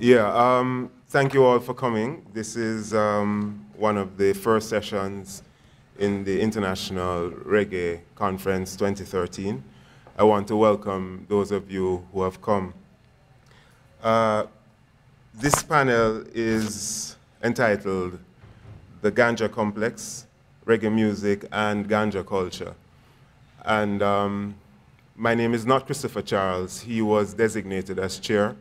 Thank you all for coming. This is one of the first sessions in the International Reggae Conference 2013. I want to welcome those of you who have come. This panel is entitled The Ganja Complex, Reggae Music and Ganja Culture. And my name is not Christopher Charles. He was designated as chair,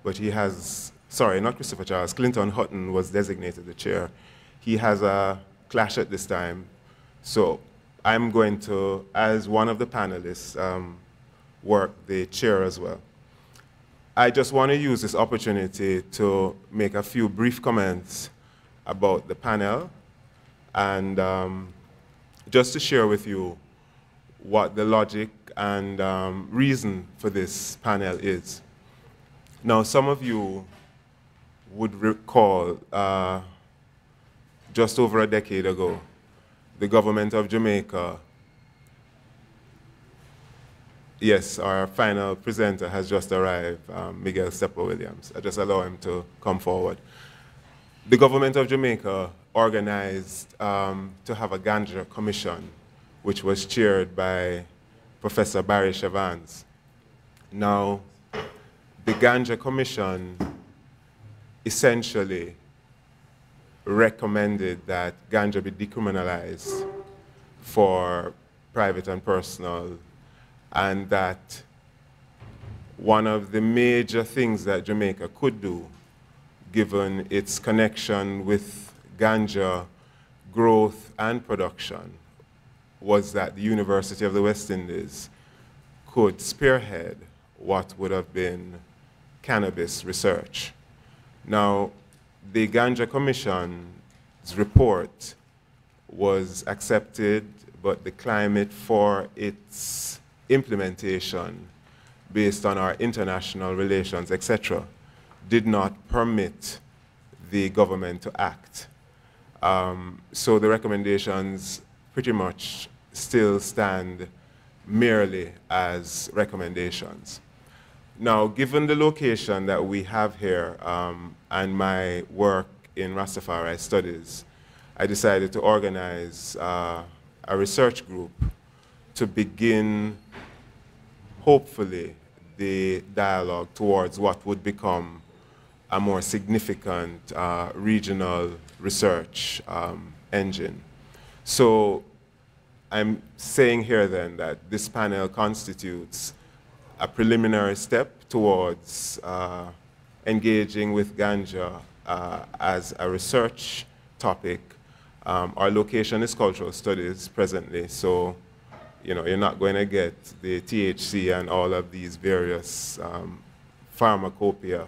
but he has, sorry, not Christopher Charles, Clinton Hutton was designated the chair. He has a clash at this time. So I'm going to, as one of the panelists, work the chair as well. I just want to use this opportunity to make a few brief comments about the panel and just to share with you what the logic and reason for this panel is. Now, some of you would recall just over a decade ago, the government of Jamaica, yes, our final presenter has just arrived, Miguel Stepper Williams. I just allow him to come forward. The government of Jamaica organized to have a Ganja commission, which was chaired by Professor Barry Chavans. Now, the Ganja Commission essentially recommended that Ganja be decriminalized for private and personal, and that one of the major things that Jamaica could do, given its connection with Ganja growth and production, was that the University of the West Indies could spearhead what would have been cannabis research. Now, the Ganja Commission's report was accepted, but the climate for its implementation, based on our international relations, etc., did not permit the government to act. So the recommendations pretty much still stand merely as recommendations. Now, given the location that we have here and my work in Rastafari studies, I decided to organize a research group to begin, hopefully, the dialogue towards what would become a more significant regional research engine. So I'm saying here then that this panel constitutes a preliminary step towards engaging with Ganja as a research topic. Our location is cultural studies presently, so you're not going to get the THC and all of these various pharmacopoeia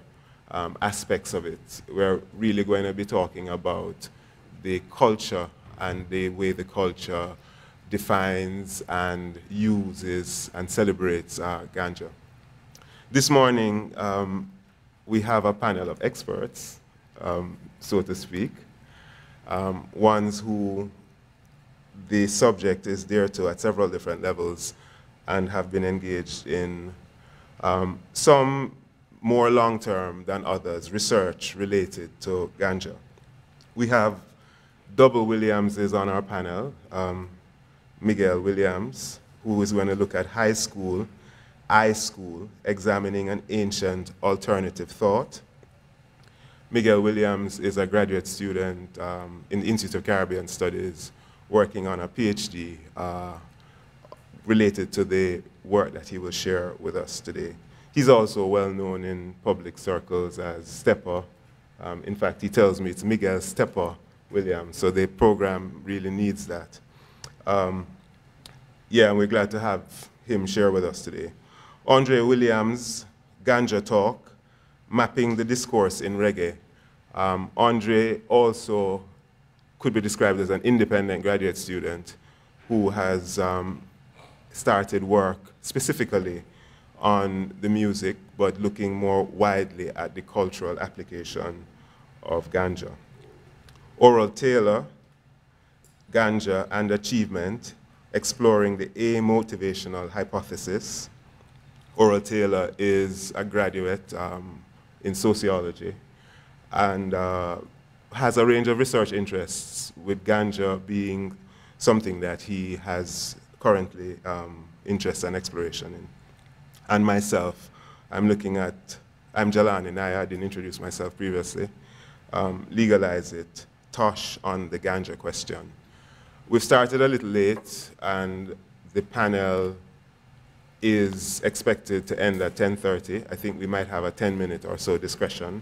aspects of it. We're really going to be talking about the culture and the way the culture defines and uses and celebrates Ganja. This morning, we have a panel of experts, so to speak, ones who the subject is dear to at several different levels and have been engaged in some more long-term than others, research related to Ganja. We have Double Williamses on our panel, Miguel Williams, who is going to look at high school, I-school, examining an ancient alternative thought. Miguel Williams is a graduate student in the Institute of Caribbean Studies, working on a PhD related to the work that he will share with us today. He's also well known in public circles as Stepper. In fact, he tells me it's Miguel Stepper Williams, so the program really needs that. Yeah, and we're glad to have him share with us today. Andre Williams, Ganja Talk, Mapping the Discourse in Reggae. Andre also could be described as an independent graduate student who has started work specifically on the music, but looking more widely at the cultural application of Ganja. Oral Taylor, Ganja and Achievement, exploring the A motivational hypothesis. Oral Taylor is a graduate in sociology, and has a range of research interests, with Ganja being something that he has currently interest and exploration in. And myself, I'm Jalani Naya, I didn't introduce myself previously. Legalize it, Tosh on the Ganja question. We've started a little late, and the panel is expected to end at 10:30. I think we might have a 10-minute or so discussion.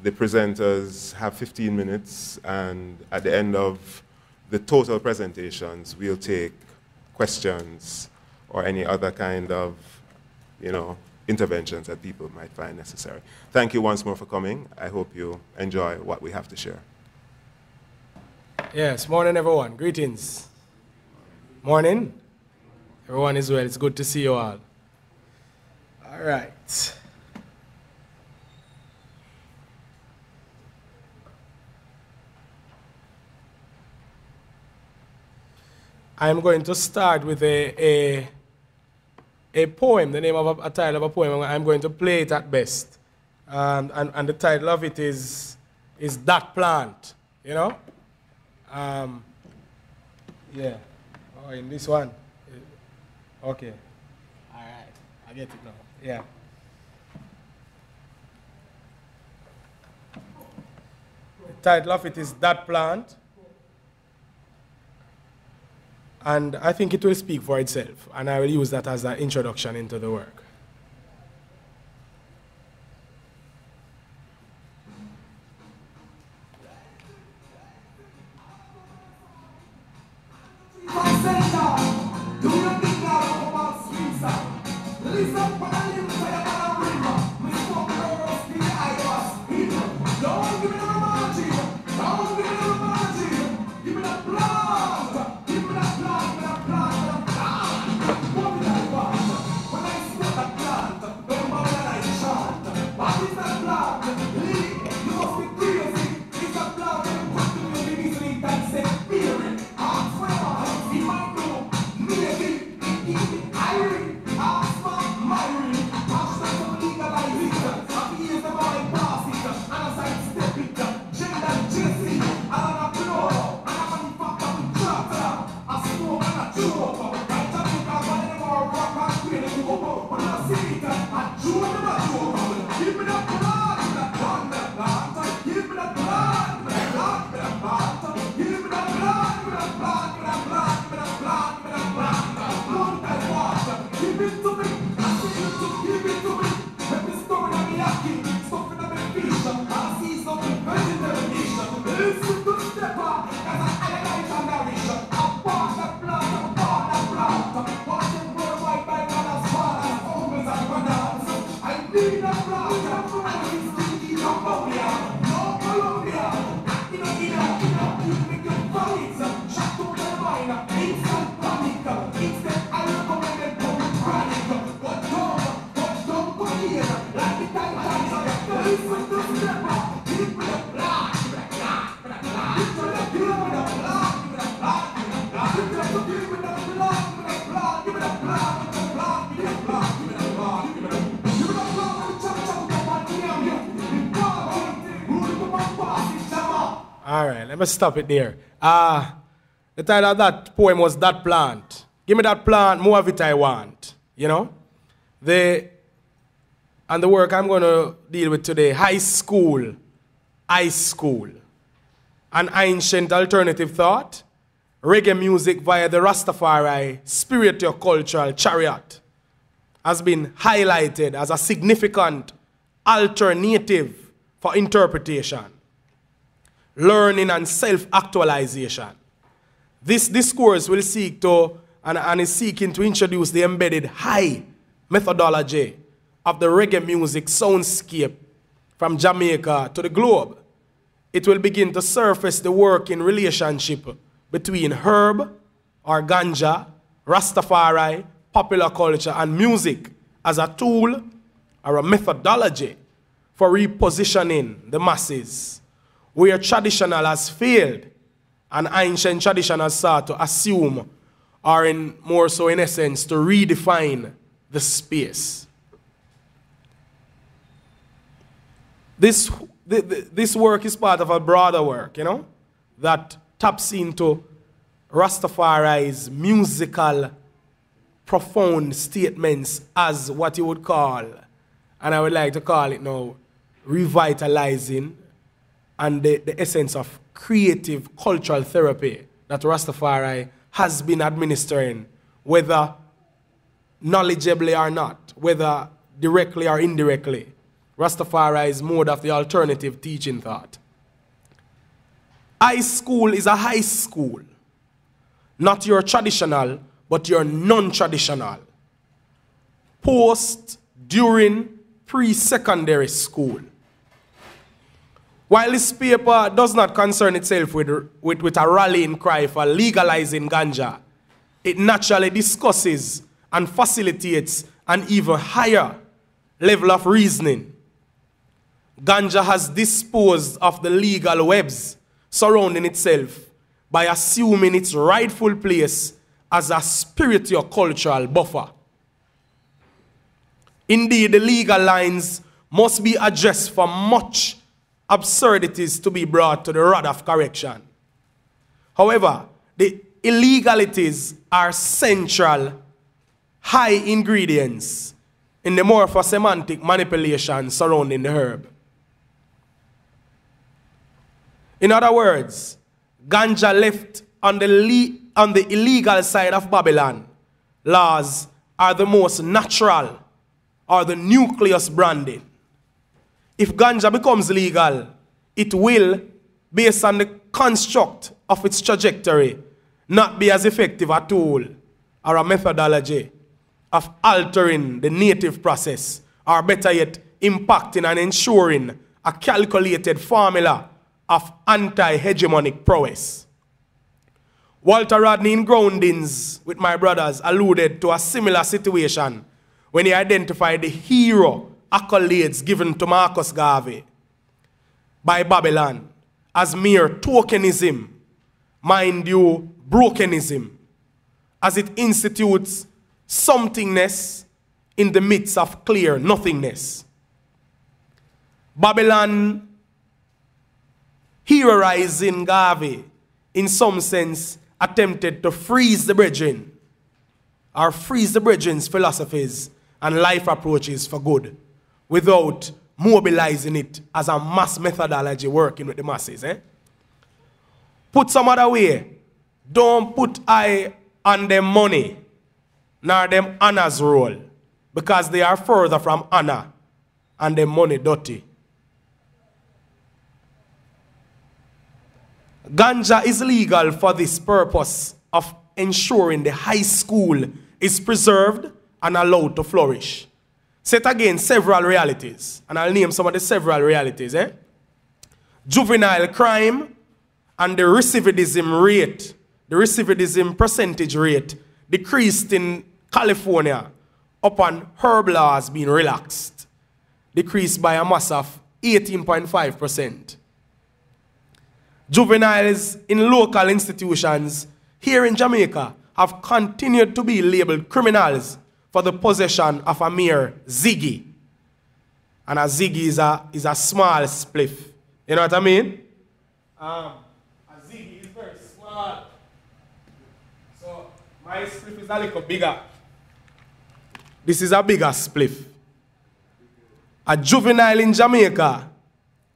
The presenters have 15 minutes, and at the end of the total presentations, we'll take questions or any other kind of, interventions that people might find necessary. Thank you once more for coming. I hope you enjoy what we have to share. Yes, morning everyone. Greetings. Morning. Everyone is well. It's good to see you all. All right. I'm going to start with a poem, the name of a title of a poem. I'm going to play it at best. And the title of it is That Plant, Yeah. Oh, in this one. Okay. All right. I get it now. Yeah. The title of it is That Plant. And I think it will speak for itself, and I will use that as an introduction into the work. All right, let me stop it there. The title of that poem was That Plant. Give me that plant, more of it I want. And the work I'm going to deal with today, high school, an ancient alternative thought, reggae music via the Rastafari spiritual-cultural chariot has been highlighted as a significant alternative for interpretation, learning, and self-actualization. This discourse will seek to, and is seeking to introduce the embedded high methodology of the reggae music soundscape from Jamaica to the globe. It will begin to surface the working relationship between herb or ganja, Rastafari, popular culture, and music as a tool or a methodology for repositioning the masses, where traditional has failed and ancient tradition has sought to assume, or more so in essence, to redefine the space. This work is part of a broader work, you know, that taps into Rastafari's musical, profound statements as what you would call, and I would like to call it now, revitalizing and the essence of creative cultural therapy that Rastafari has been administering, whether knowledgeably or not, whether directly or indirectly. Rastafari's mode of the alternative teaching thought. High school is a high school. Not your traditional, but your non-traditional. Post, during, pre-secondary school. While this paper does not concern itself with a rallying cry for legalizing ganja, it naturally discusses and facilitates an even higher level of reasoning. Ganja has disposed of the legal webs surrounding itself by assuming its rightful place as a spiritual-cultural buffer. Indeed, the legal lines must be addressed for much absurdities to be brought to the rod of correction. However, the illegalities are central, high ingredients in the morphosemantic manipulation surrounding the herb. In other words, ganja left on the illegal side of Babylon, laws are the most natural or the nucleus branding. If ganja becomes legal, it will, based on the construct of its trajectory, not be as effective a tool or a methodology of altering the native process, or better yet, impacting and ensuring a calculated formula of anti-hegemonic prowess. Walter Rodney in Groundings with my brothers alluded to a similar situation when he identified the hero accolades given to Marcus Garvey by Babylon as mere tokenism, mind you, brokenism, as it institutes somethingness in the midst of clear nothingness. Babylon heroizing Garvey, in some sense, attempted to freeze the brethren, or freeze the brethren's philosophies and life approaches for good, without mobilizing it as a mass methodology working with the masses. Put some other way, don't put eye on them money, nor them honors roll, because they are further from honor and them money dirty. Ganja is legal for this purpose of ensuring the high school is preserved and allowed to flourish. Set again several realities, and I'll name some of the several realities. Juvenile crime and the recidivism rate, the recidivism percentage rate decreased in California upon herb laws being relaxed, decreased by a mass of 18.5%. Juveniles in local institutions here in Jamaica have continued to be labeled criminals for the possession of a mere ziggy. And a ziggy is a small spliff. You know what I mean? A ziggy is very small. So my spliff is a little bigger. This is a bigger spliff. A juvenile in Jamaica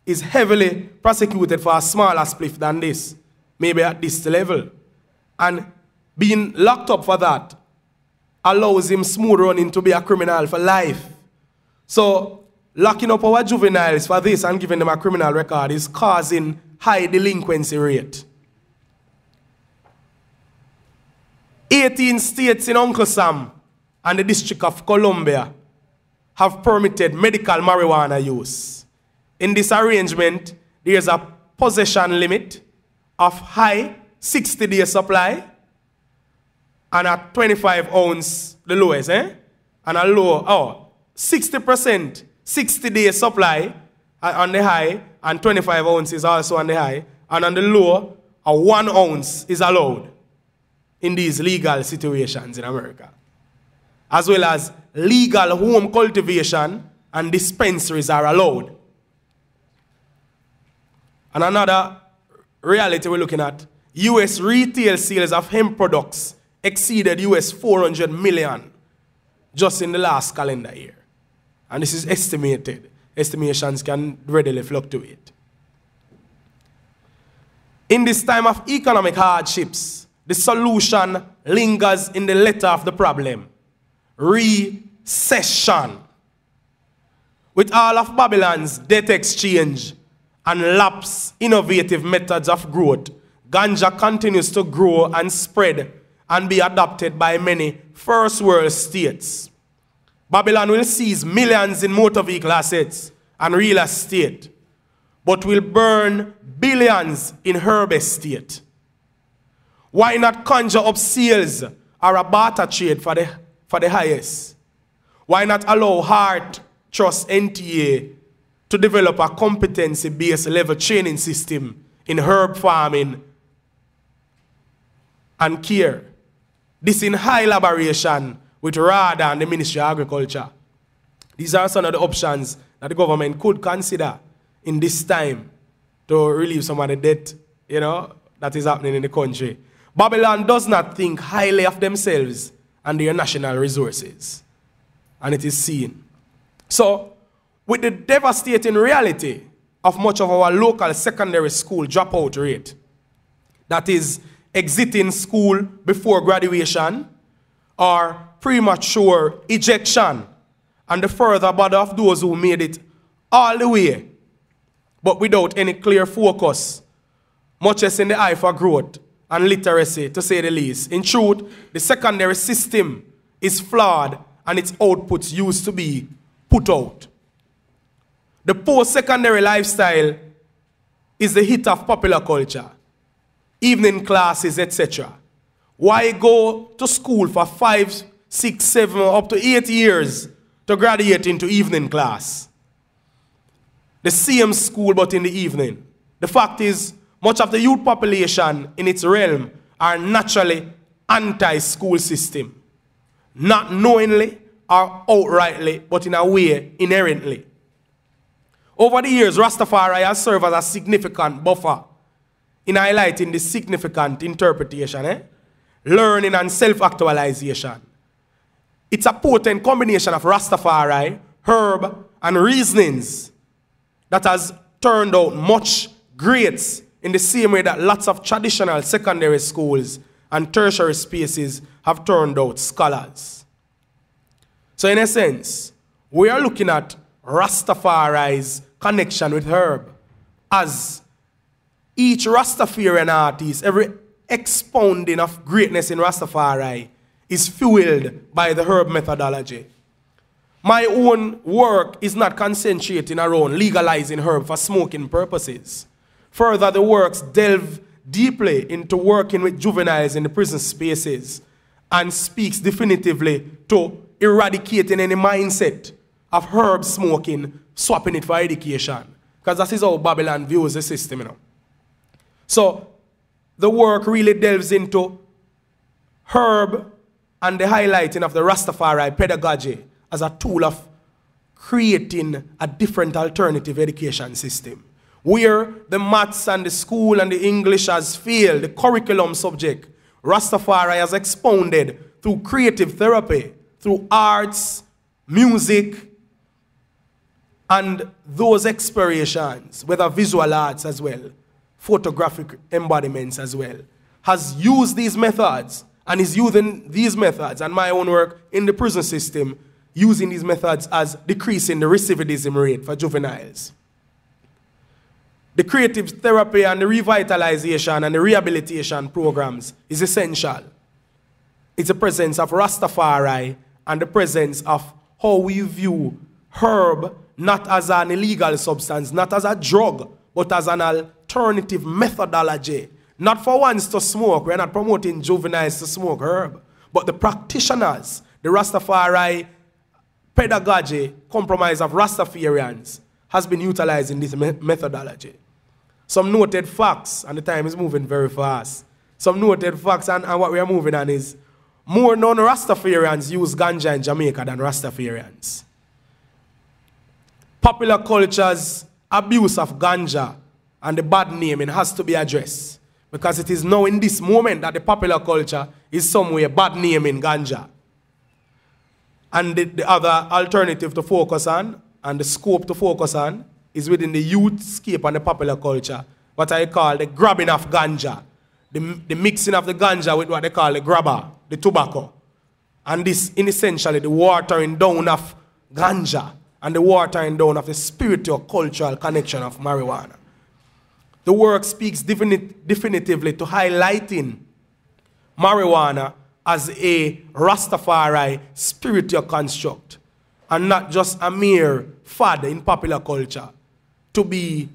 is heavily prosecuted for a smaller spliff than this, maybe at this level. And being locked up for that allows him smooth running to be a criminal for life. So locking up our juveniles for this and giving them a criminal record is causing high delinquency rate. 18 states in Uncle Sam and the District of Columbia have permitted medical marijuana use. In this arrangement, there is a possession limit of high 60-day supply and a 25 ounce, the lowest, and a low, 60%, 60-day supply on the high, and 25 ounces also on the high, and on the low, a 1 ounce is allowed in these legal situations in America. As well as legal home cultivation and dispensaries are allowed. And another reality we're looking at, US retail sales of hemp products exceeded US 400 million just in the last calendar year. And this is estimated. Estimations can readily fluctuate. In this time of economic hardships, the solution lingers in the letter of the problem. Recession. With all of Babylon's debt exchange and lapse innovative methods of growth, Ganja continues to grow and spread and be adopted by many first world states. Babylon will seize millions in motor vehicle assets and real estate, but will burn billions in herb estate. Why not conjure up sales or a barter trade for the highest? Why not allow Heart Trust NTA to develop a competency-based level training system in herb farming and care? This in high elaboration with RADA and the Ministry of Agriculture. These are some of the options that the government could consider in this time to relieve some of the debt, that is happening in the country. Babylon does not think highly of themselves and their national resources. And it is seen. So, with the devastating reality of much of our local secondary school dropout rate, that is exiting school before graduation or premature ejection, and the further bother of those who made it all the way, but without any clear focus, much less in the eye for growth and literacy, to say the least. In truth, the secondary system is flawed and its outputs used to be put out. The post-secondary lifestyle is the hit of popular culture, evening classes, etc. Why go to school for 5, 6, 7, up to 8 years to graduate into evening class? The same school but in the evening. The fact is, much of the youth population in its realm are naturally anti-school system. Not knowingly or outrightly, but in a way inherently. Over the years, Rastafari has served as a significant buffer in highlighting the significant interpretation, learning and self-actualization. It's a potent combination of Rastafari, herb, and reasonings that has turned out much greats in the same way that lots of traditional secondary schools and tertiary spaces have turned out scholars. So in a sense, we are looking at Rastafari's connection with herb as each Rastafarian artist, every expounding of greatness in Rastafari is fueled by the herb methodology. My own work is not concentrating around legalizing herb for smoking purposes. Further, the works delve deeply into working with juveniles in the prison spaces and speaks definitively to eradicating any mindset of herb smoking, swapping it for education. Because that is how Babylon views the system, So, the work really delves into herb and the highlighting of the Rastafari pedagogy as a tool of creating a different alternative education system. Where the maths and the school and the English has failed, the curriculum subject, Rastafari has expounded through creative therapy, through arts, music, and those explorations, whether visual arts as well, photographic embodiments as well, has used these methods and is using these methods and my own work in the prison system, using these methods as decreasing the recidivism rate for juveniles. The creative therapy and the revitalization and the rehabilitation programs is essential. It's the presence of Rastafari and the presence of how we view herb not as an illegal substance, not as a drug, but as an alternative methodology. Not for ones to smoke. We're not promoting juveniles to smoke herb. But the practitioners, the Rastafari pedagogy, compromise of Rastafarians, has been utilizing this methodology. Some noted facts, and the time is moving very fast. Some noted facts, and what we are moving on is more non-Rastafarians use ganja in Jamaica than Rastafarians. Popular culture's abuse of ganja and the bad naming has to be addressed. Because it is now in this moment that the popular culture is somewhere bad naming ganja. And the other alternative to focus on, and the scope to focus on, is within the youthscape and the popular culture, what I call the grabbing of ganja. The mixing of the ganja with what they call the grabber, the tobacco. And this, in essentially, the watering down of ganja and the watering down of the spiritual cultural connection of marijuana. The work speaks definitively to highlighting marijuana as a Rastafari spiritual construct and not just a mere fad in popular culture to be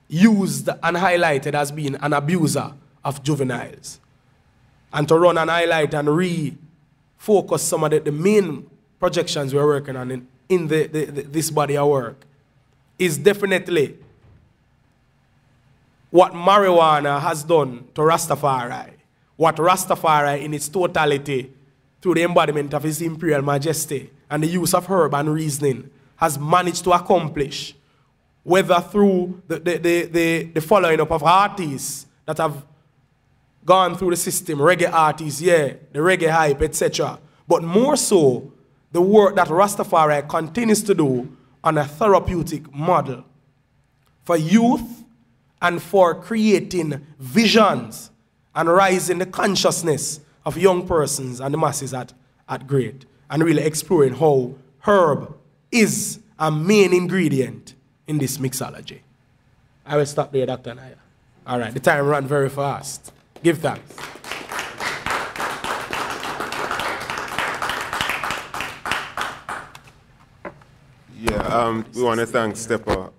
used and highlighted as being an abuser of juveniles. And to run and highlight and refocus some of the main projections we're working on in this body of work is definitely what marijuana has done to Rastafari, what Rastafari in its totality, through the embodiment of his imperial majesty and the use of herb and reasoning, has managed to accomplish, whether through the following up of artists that have gone through the system, reggae artists, yeah, the reggae hype, etc. But more so, the work that Rastafari continues to do on a therapeutic model for youth and for creating visions and raising the consciousness of young persons and the masses at grade, and really exploring how herb is a main ingredient in this mixology. I will stop there, Dr. Naya. All right, the time ran very fast. Give thanks. Yeah, we want to thank Stepper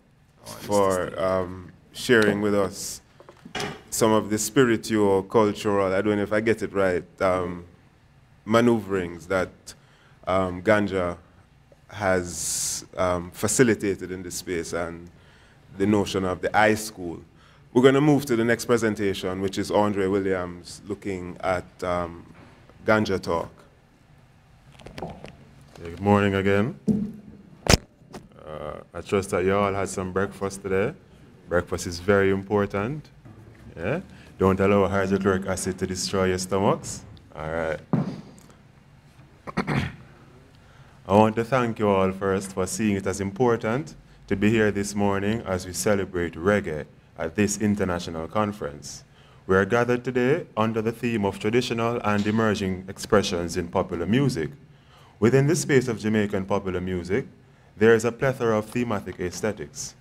for sharing with us some of the spiritual, cultural, I don't know if I get it right, maneuverings that Ganja has facilitated in this space, and the notion of the high school. We're going to move to the next presentation, which is Andre Williams looking at Ganja Talk. Good morning again. I trust that you all had some breakfast today. Breakfast is very important. Yeah? Don't allow hydrochloric acid to destroy your stomachs. All right. I want to thank you all first for seeing it as important to be here this morning as we celebrate reggae at this international conference. We are gathered today under the theme of traditional and emerging expressions in popular music. Within the space of Jamaican popular music, there is a plethora of thematic aesthetics.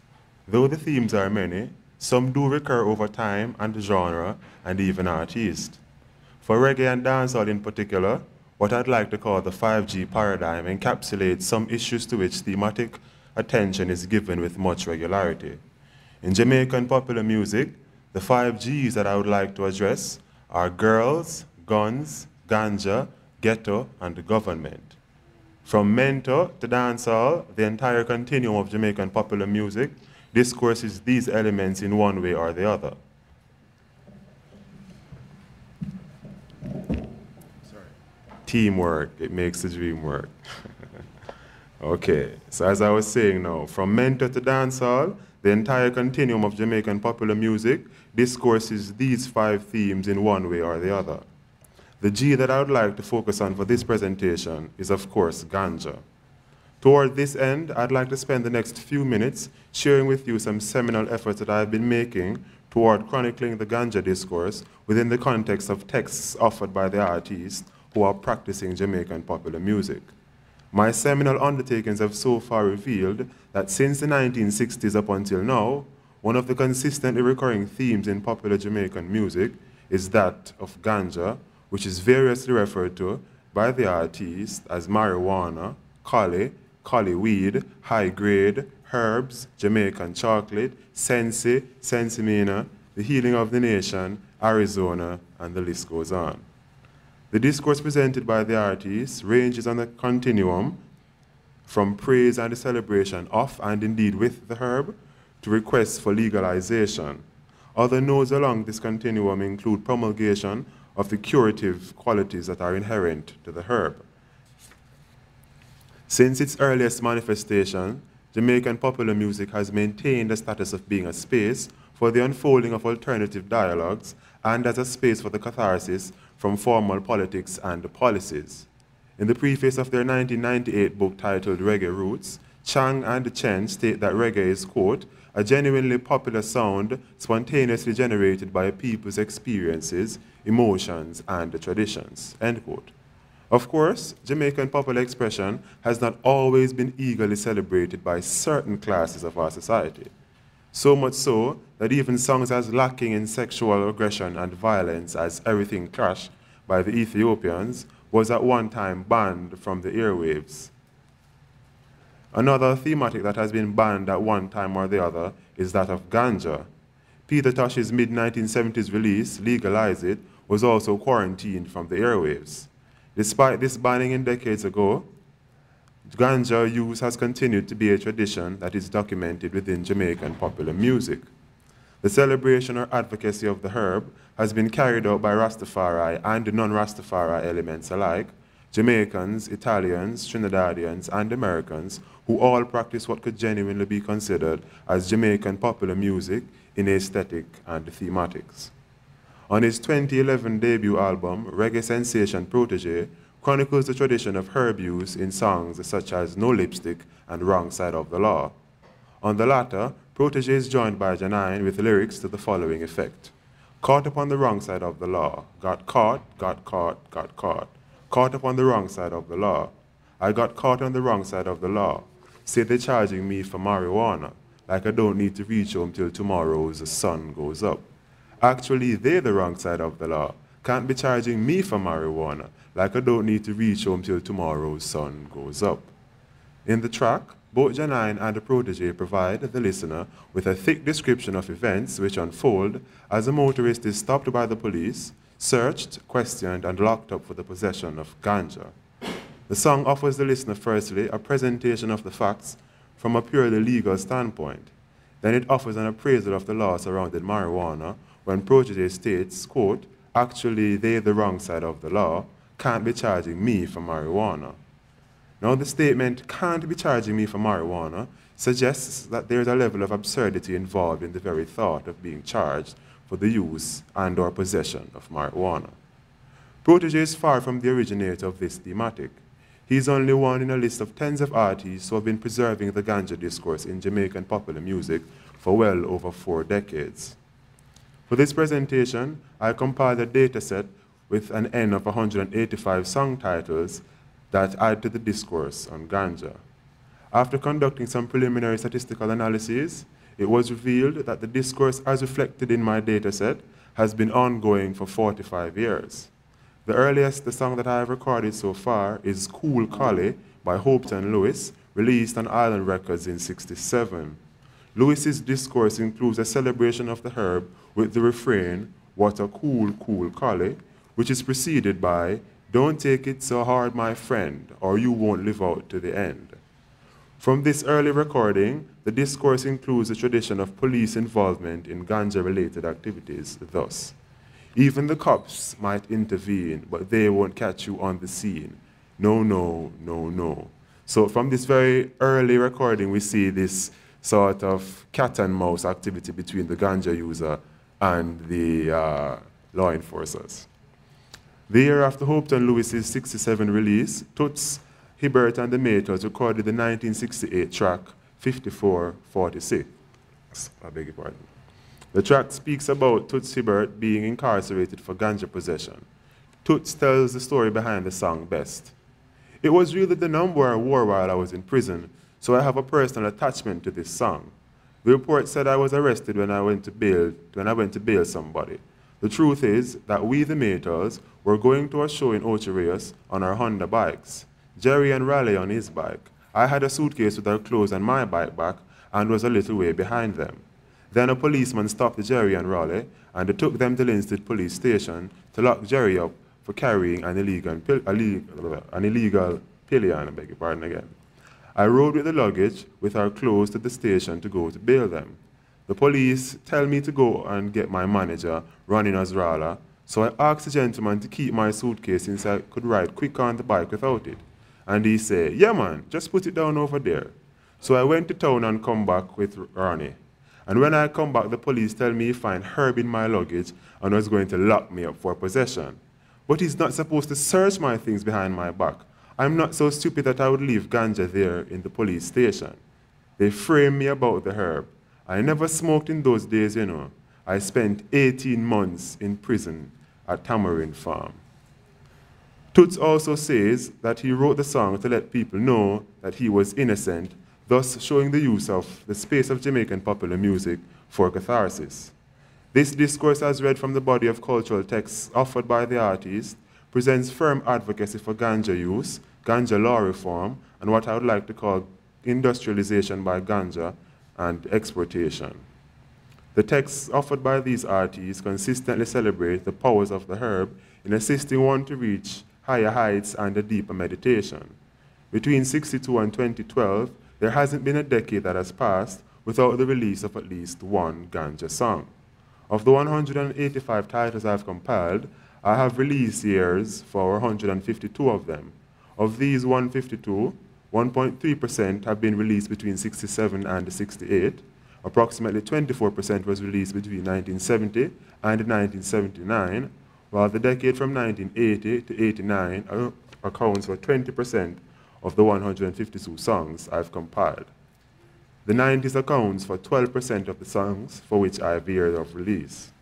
Though the themes are many, some do recur over time and genre and even artiste. For reggae and dancehall in particular, what I'd like to call the 5G paradigm encapsulates some issues to which thematic attention is given with much regularity. In Jamaican popular music, the 5Gs that I would like to address are girls, guns, ganja, ghetto, and the government. From mento to dancehall, the entire continuum of Jamaican popular music discourses these elements in one way or the other. Teamwork, it makes the dream work. Okay, so as I was saying now, from mento to dancehall, the entire continuum of Jamaican popular music discourses these 5 themes in one way or the other. The G that I would like to focus on for this presentation is, of course, ganja. Toward this end, I'd like to spend the next few minutes sharing with you some seminal efforts that I've been making toward chronicling the ganja discourse within the context of texts offered by the artists who are practicing Jamaican popular music. My seminal undertakings have so far revealed that since the 1960s up until now, one of the consistently recurring themes in popular Jamaican music is that of ganja, which is variously referred to by the artist as marijuana, collie weed, high grade, herbs, Jamaican chocolate, sensi, sensimina, the healing of the nation, Arizona, and the list goes on. The discourse presented by the artists ranges on a continuum from praise and the celebration of and indeed with the herb to requests for legalization. Other nodes along this continuum include promulgation of the curative qualities that are inherent to the herb. Since its earliest manifestation, Jamaican popular music has maintained the status of being a space for the unfolding of alternative dialogues and as a space for the catharsis from formal politics and policies. In the preface of their 1998 book titled Reggae Roots, Chang and Chen state that reggae is, quote, a genuinely popular sound spontaneously generated by a people's experiences, emotions, and traditions, end quote. Of course, Jamaican popular expression has not always been eagerly celebrated by certain classes of our society. So much so that even songs as lacking in sexual aggression and violence as Everything Crash by the Ethiopians was at one time banned from the airwaves. Another thematic that has been banned at one time or the other is that of Ganja. Peter Tosh's mid-1970s release, Legalize It, was also quarantined from the airwaves. Despite this banning in decades ago, Ganja use has continued to be a tradition that is documented within Jamaican popular music. The celebration or advocacy of the herb has been carried out by Rastafari and non-Rastafari elements alike, Jamaicans, Italians, Trinidadians, and Americans, who all practice what could genuinely be considered as Jamaican popular music in aesthetic and thematics. On his 2011 debut album, reggae sensation Protege chronicles the tradition of herb use in songs such as No Lipstick and Wrong Side of the Law. On the latter, Protege is joined by Janine with lyrics to the following effect. Caught upon the wrong side of the law, got caught, got caught, got caught. Caught upon the wrong side of the law. I got caught on the wrong side of the law. Say they're charging me for marijuana, like I don't need to reach home till tomorrow's sun goes up. Actually, they're the wrong side of the law. Can't be charging me for marijuana, like I don't need to reach home till tomorrow's sun goes up. In the track, both Janine and the Protege provide the listener with a thick description of events which unfold as a motorist is stopped by the police, searched, questioned, and locked up for the possession of ganja. The song offers the listener firstly a presentation of the facts from a purely legal standpoint. Then it offers an appraisal of the law surrounding marijuana when Protege states, quote, actually they're the wrong side of the law, can't be charging me for marijuana. Now the statement, can't be charging me for marijuana, suggests that there is a level of absurdity involved in the very thought of being charged for the use and or possession of marijuana. Protege is far from the originator of this thematic. He is only one in a list of tens of artists who have been preserving the ganja discourse in Jamaican popular music for well over 4 decades. For this presentation, I compiled a data set with an N of 185 song titles that add to the discourse on ganja. After conducting some preliminary statistical analyses, it was revealed that the discourse as reflected in my data set has been ongoing for 45 years. The earliest song that I have recorded so far is Cool Collie by Hopetoun Lewis, released on Island Records in '67. Lewis's discourse includes a celebration of the herb with the refrain, what a cool, cool collie, which is preceded by, don't take it so hard, my friend, or you won't live out to the end. From this early recording, the discourse includes the tradition of police involvement in ganja-related activities, thus. Even the cops might intervene, but they won't catch you on the scene. No, no, no, no. So from this very early recording, we see this sort of cat and mouse activity between the ganja user and the law enforcers. The year after Hopetoun Lewis's '67 release, Toots, Hibbert, and the Maters recorded the 1968 track 5446. I beg your pardon. The track speaks about Toots Hibbert being incarcerated for ganja possession. Toots tells the story behind the song best. It was really the number I wore while I was in prison, so I have a personal attachment to this song. The report said I was arrested when I went to bail somebody. The truth is that we, the Maters, were going to a show in Ocho Rios on our Honda bikes. Jerry and Raleigh on his bike. I had a suitcase with our clothes and my bike back and was a little way behind them. Then a policeman stopped Jerry and Raleigh and they took them to Linstead Police Station to lock Jerry up for carrying an illegal pillion, I beg your pardon again. I rode with the luggage with our clothes to the station to go to bail them. The police tell me to go and get my manager, Ronnie Nasrallah, so I asked the gentleman to keep my suitcase since I could ride quick on the bike without it. And he said, yeah man, just put it down over there. So I went to town and come back with Ronnie. And when I come back, the police tell me he find herb in my luggage and was going to lock me up for possession. But he's not supposed to search my things behind my back. I'm not so stupid that I would leave ganja there in the police station. They framed me about the herb. I never smoked in those days, you know. I spent 18 months in prison at Tamarind Farm. Toots also says that he wrote the song to let people know that he was innocent, thus showing the use of the space of Jamaican popular music for catharsis. This discourse, as read from the body of cultural texts offered by the artist, presents firm advocacy for ganja use, ganja law reform, and what I would like to call industrialization by ganja and exportation. The texts offered by these artists consistently celebrate the powers of the herb in assisting one to reach higher heights and a deeper meditation. Between 1962 and 2012, there hasn't been a decade that has passed without the release of at least one ganja song. Of the 185 titles I've compiled, I have release years for 152 of them. Of these 152, 1.3% have been released between 1967 and 1968. Approximately 24% was released between 1970 and 1979, while the decade from 1980 to 89 accounts for 20% of the 152 songs I've compiled. The 90s accounts for 12% of the songs for which I have years of release.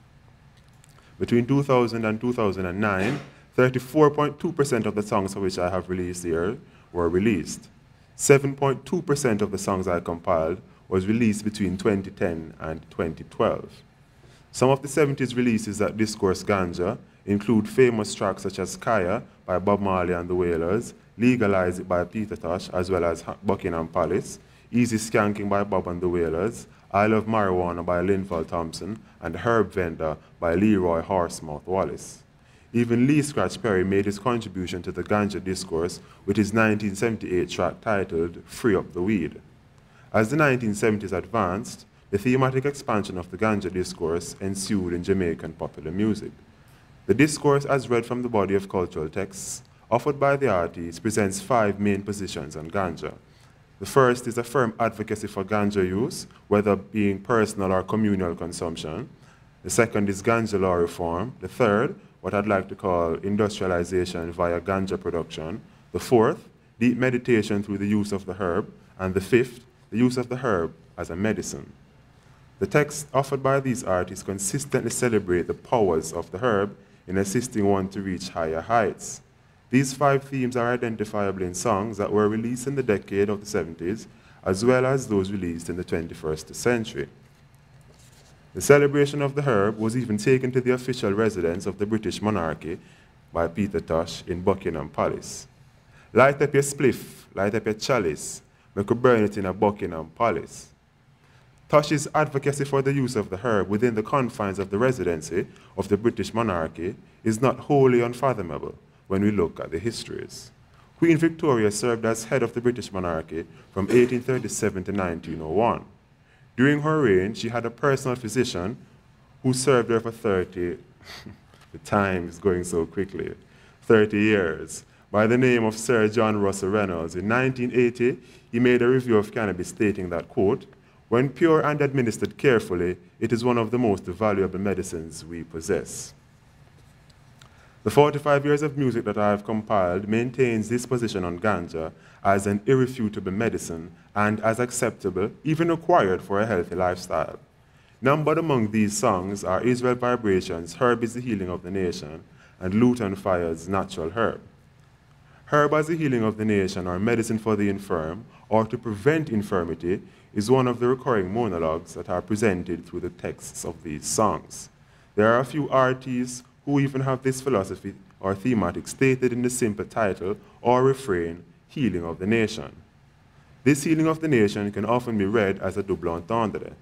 Between 2000 and 2009, 34.2% of the songs for which I have released here were released. 7.2% of the songs I compiled was released between 2010 and 2012. Some of the 70s releases that discourse ganja include famous tracks such as Kaya by Bob Marley and the Wailers, Legalize It by Peter Tosh, as well as Buckingham Palace, Easy Skanking by Bob and the Wailers, I Love Marijuana by Linval Thompson, and Herb Vendor by Leroy Horsemouth Wallace. Even Lee Scratch Perry made his contribution to the ganja discourse with his 1978 track titled Free Up the Weed. As the 1970s advanced, the thematic expansion of the ganja discourse ensued in Jamaican popular music. The discourse, as read from the body of cultural texts offered by the artist, presents 5 main positions on ganja. The first is a firm advocacy for ganja use, whether being personal or communal consumption. The second is ganja law reform. The third, what I'd like to call industrialization via ganja production. The fourth, deep meditation through the use of the herb. And the fifth, the use of the herb as a medicine. The texts offered by these artists consistently celebrate the powers of the herb in assisting one to reach higher heights. These 5 themes are identifiable in songs that were released in the decade of the 70s, as well as those released in the 21st century. The celebration of the herb was even taken to the official residence of the British monarchy by Peter Tosh in Buckingham Palace. Light up your spliff, light up your chalice, make you burn it in a Buckingham Palace. Tosh's advocacy for the use of the herb within the confines of the residency of the British monarchy is not wholly unfathomable when we look at the histories. Queen Victoria served as head of the British monarchy from 1837 to 1901. During her reign, she had a personal physician who served her for 30, the time is going so quickly, 30 years, by the name of Sir John Russell Reynolds. In 1980, he made a review of cannabis stating that, quote, "When pure and administered carefully, it is one of the most valuable medicines we possess." The 45 years of music that I have compiled maintains this position on ganja as an irrefutable medicine and as acceptable, even required for a healthy lifestyle. Numbered among these songs are Israel Vibrations, Herb is the Healing of the Nation, and Luton Fire's Natural Herb. Herb as the Healing of the Nation, or Medicine for the Infirm, or to prevent infirmity, is one of the recurring monologues that are presented through the texts of these songs. There are a few artists who even have this philosophy or thematic stated in the simple title or refrain, Healing of the Nation. This healing of the nation can often be read as a double entendre.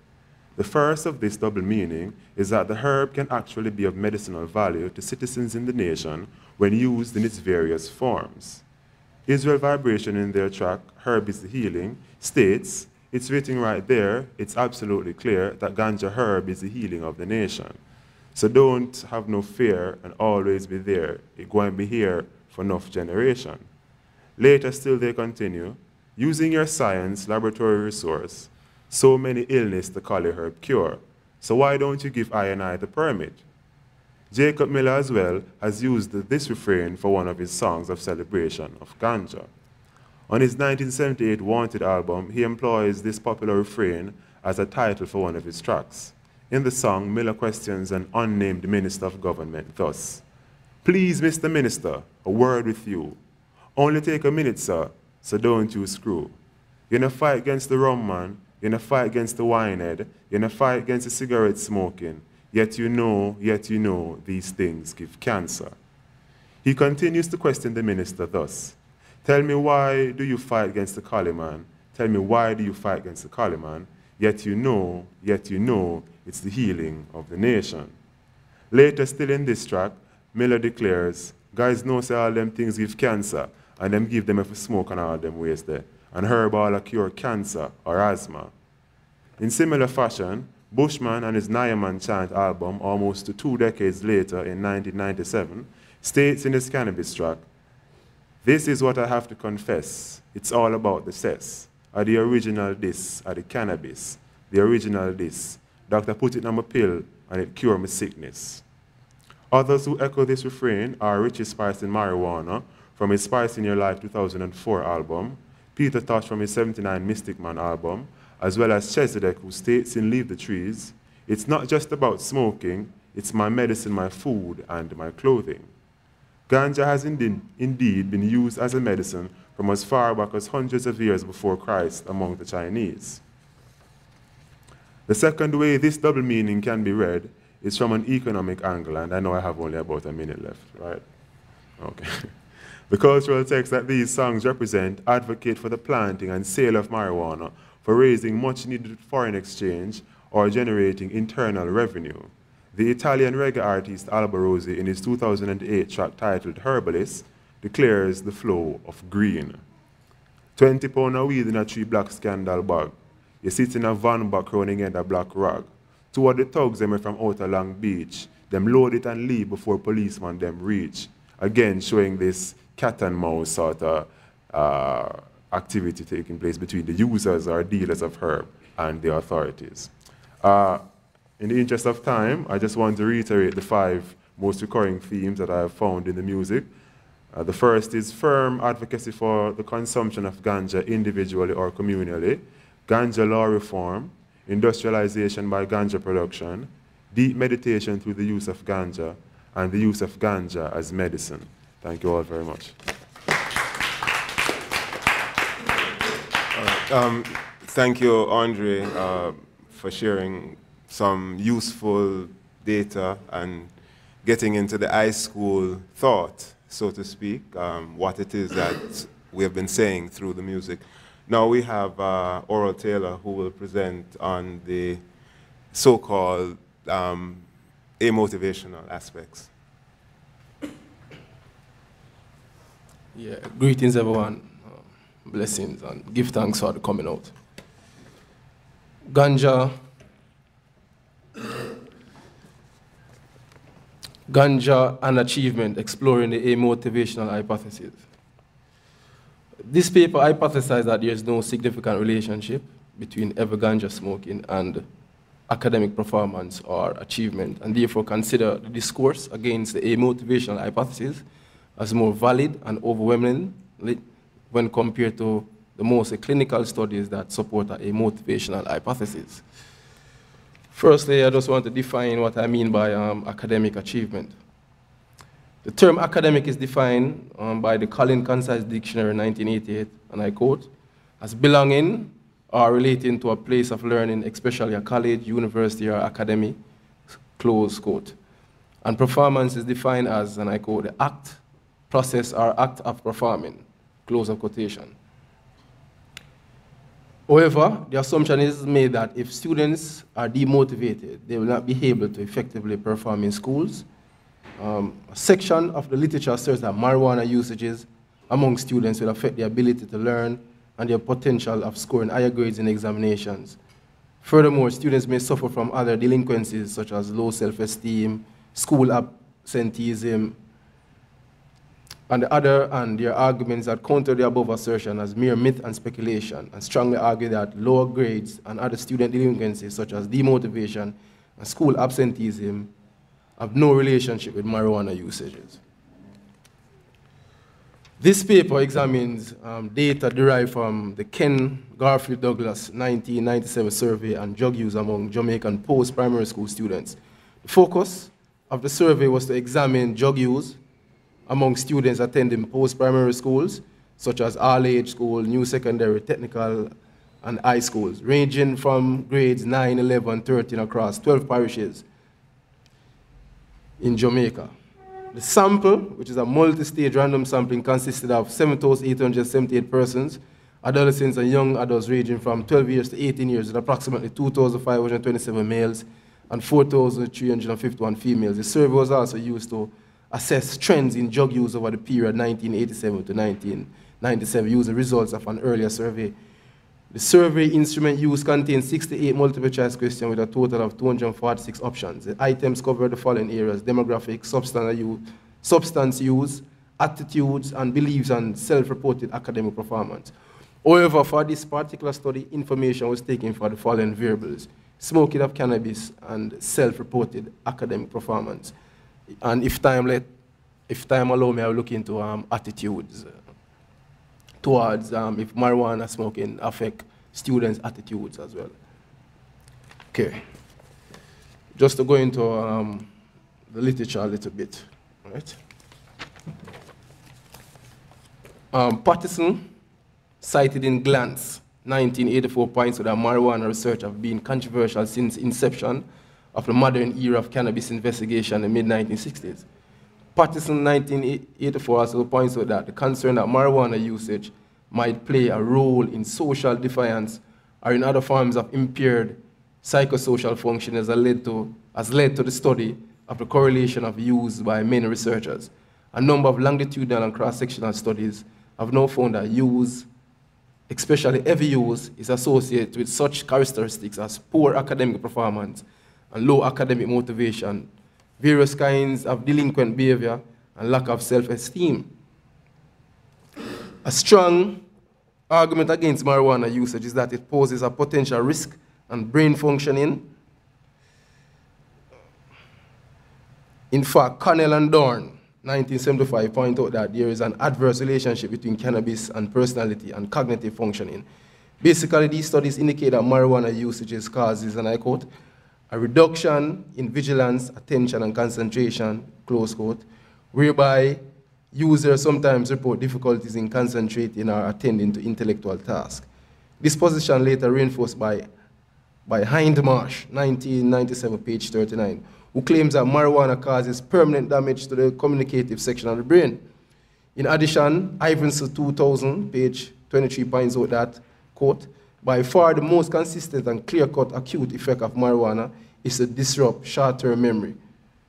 The first of this double meaning is that the herb can actually be of medicinal value to citizens in the nation when used in its various forms. Israel Vibration, in their track, Herb is the Healing, states, it's written right there, it's absolutely clear that ganja herb is the healing of the nation. So don't have no fear and always be there. It's going to be here for enough generation. Later still they continue, using your science, laboratory resource, So many illness the collie herb cure. So why don't you give I the permit? Jacob Miller as well has used this refrain for one of his songs of celebration of ganja. On his 1978 Wanted album, he employs this popular refrain as a title for one of his tracks. In the song, Miller questions an unnamed minister of government thus: "Please, Mr. Minister, a word with you. Only take a minute, sir, so don't you screw. You no fight against the rum man, you no fight against the winehead, you no fight against the cigarette smoking, yet you know these things give cancer." He continues to question the minister thus: "Tell me, why do you fight against the collie man? Tell me, why do you fight against the collie man? Yet you know it's the healing of the nation." Later still in this track, Miller declares, "Guys know say all them things give cancer, and them give them if you smoke and all them ways there, and herb all a cure cancer or asthma." In similar fashion, Bushman and his Nyaman Chant album, almost 2 decades later in 1997, states in his cannabis track, "This is what I have to confess. It's all about the cess. Are the original this, are the cannabis. The original this. Doctor put it on my pill and it cure my sickness." Others who echo this refrain are Richie Spice in Marijuana from his Spice in Your Life 2004 album, Peter Tosh from his 79 Mystic Man album, as well as Chesedek, who states in Leave the Trees, "It's not just about smoking, it's my medicine, my food, and my clothing." Ganja has indeed been used as a medicine from as far back as hundreds of years before Christ among the Chinese. The second way this double meaning can be read is from an economic angle, and I know I have only about a minute left, right? Okay. The cultural texts that these songs represent advocate for the planting and sale of marijuana for raising much needed foreign exchange or generating internal revenue. The Italian reggae artist Alba Rossi, in his 2008 track titled Herbalist, declares the flow of green. 20 pound of weed in a 3 black scandal bag. You sit in a van back running in a black rag. 2 of the thugs them from outer Long Beach. Them load it and leave before policemen them reach. Again, showing this cat and mouse sort of activity taking place between the users or dealers of herb and the authorities. In the interest of time, I just want to reiterate the 5 most recurring themes that I have found in the music. The first is firm advocacy for the consumption of ganja individually or communally, ganja law reform, industrialization by ganja production, deep meditation through the use of ganja, and the use of ganja as medicine. Thank you all very much. Thank you, Andre, for sharing some useful data and getting into the high school thought, so to speak, what it is that we have been saying through the music. Now we have Oral Taylor, who will present on the so-called amotivational aspects. Yeah, greetings everyone, blessings, and give thanks for the coming out. Ganja and Achievement, Exploring the Amotivational Hypothesis. This paper hypothesized that there is no significant relationship between ever ganja smoking and academic performance or achievement, and therefore consider the discourse against the amotivational hypothesis as more valid and overwhelming when compared to the most clinical studies that support a motivational hypothesis. Firstly, I just want to define what I mean by academic achievement. The term academic is defined by the Collins Concise Dictionary in 1988, and I quote, as belonging or relating to a place of learning, especially a college, university, or academy, close quote. And performance is defined as, and I quote, the act, process, or act of performing, close of quotation. However, the assumption is made that if students are demotivated, they will not be able to effectively perform in schools. A section of the literature says that marijuana usages among students will affect their ability to learn and their potential of scoring higher grades in examinations. Furthermore, students may suffer from other delinquencies such as low self-esteem, school absenteeism, On the other hand, there are arguments that counter the above assertion as mere myth and speculation, and strongly argue that lower grades and other student delinquencies, such as demotivation and school absenteeism, have no relationship with marijuana usages. This paper examines data derived from the Ken Garfield Douglas 1997 survey on drug use among Jamaican post-primary school students. The focus of the survey was to examine drug use among students attending post-primary schools, such as all-age school, new secondary, technical, and high schools, ranging from grades 9, 11, 13 across 12 parishes in Jamaica. The sample, which is a multi-stage random sampling, consisted of 7,878 persons, adolescents and young adults ranging from 12 years to 18 years, with approximately 2,527 males and 4,351 females. The survey was also used to assess trends in drug use over the period 1987 to 1997, using results of an earlier survey. The survey instrument used contains 68 multiple choice questions with a total of 246 options. The items cover the following areas: demographics, substance use, attitudes, and beliefs, and self-reported academic performance. However, for this particular study, information was taken for the following variables: smoking of cannabis and self-reported academic performance. And if time allow me, I will look into attitudes towards if marijuana smoking affect students' attitudes as well. Okay. Just to go into the literature a little bit, right? Patterson cited in Glantz 1984 points that marijuana research have been controversial since inception of the modern era of cannabis investigation in the mid-1960s. Patterson 1984 also points out that the concern that marijuana usage might play a role in social defiance or in other forms of impaired psychosocial function has led to the study of the correlation of use by many researchers. A number of longitudinal and cross-sectional studies have now found that use, especially heavy use, is associated with such characteristics as poor academic performance and low academic motivation, various kinds of delinquent behavior, and lack of self-esteem. A strong argument against marijuana usage is that it poses a potential risk on brain functioning. In fact, Connell and Dorn, 1975, point out that there is an adverse relationship between cannabis and personality and cognitive functioning. Basically, these studies indicate that marijuana usage causes, and I quote, a reduction in vigilance, attention, and concentration, close quote, whereby users sometimes report difficulties in concentrating or attending to intellectual tasks. This position later reinforced by Hindmarsh, 1997, page 39, who claims that marijuana causes permanent damage to the communicative section of the brain. In addition, Iverson 2000, page 23, points out that, quote, by far the most consistent and clear-cut acute effect of marijuana is to disrupt short-term memory.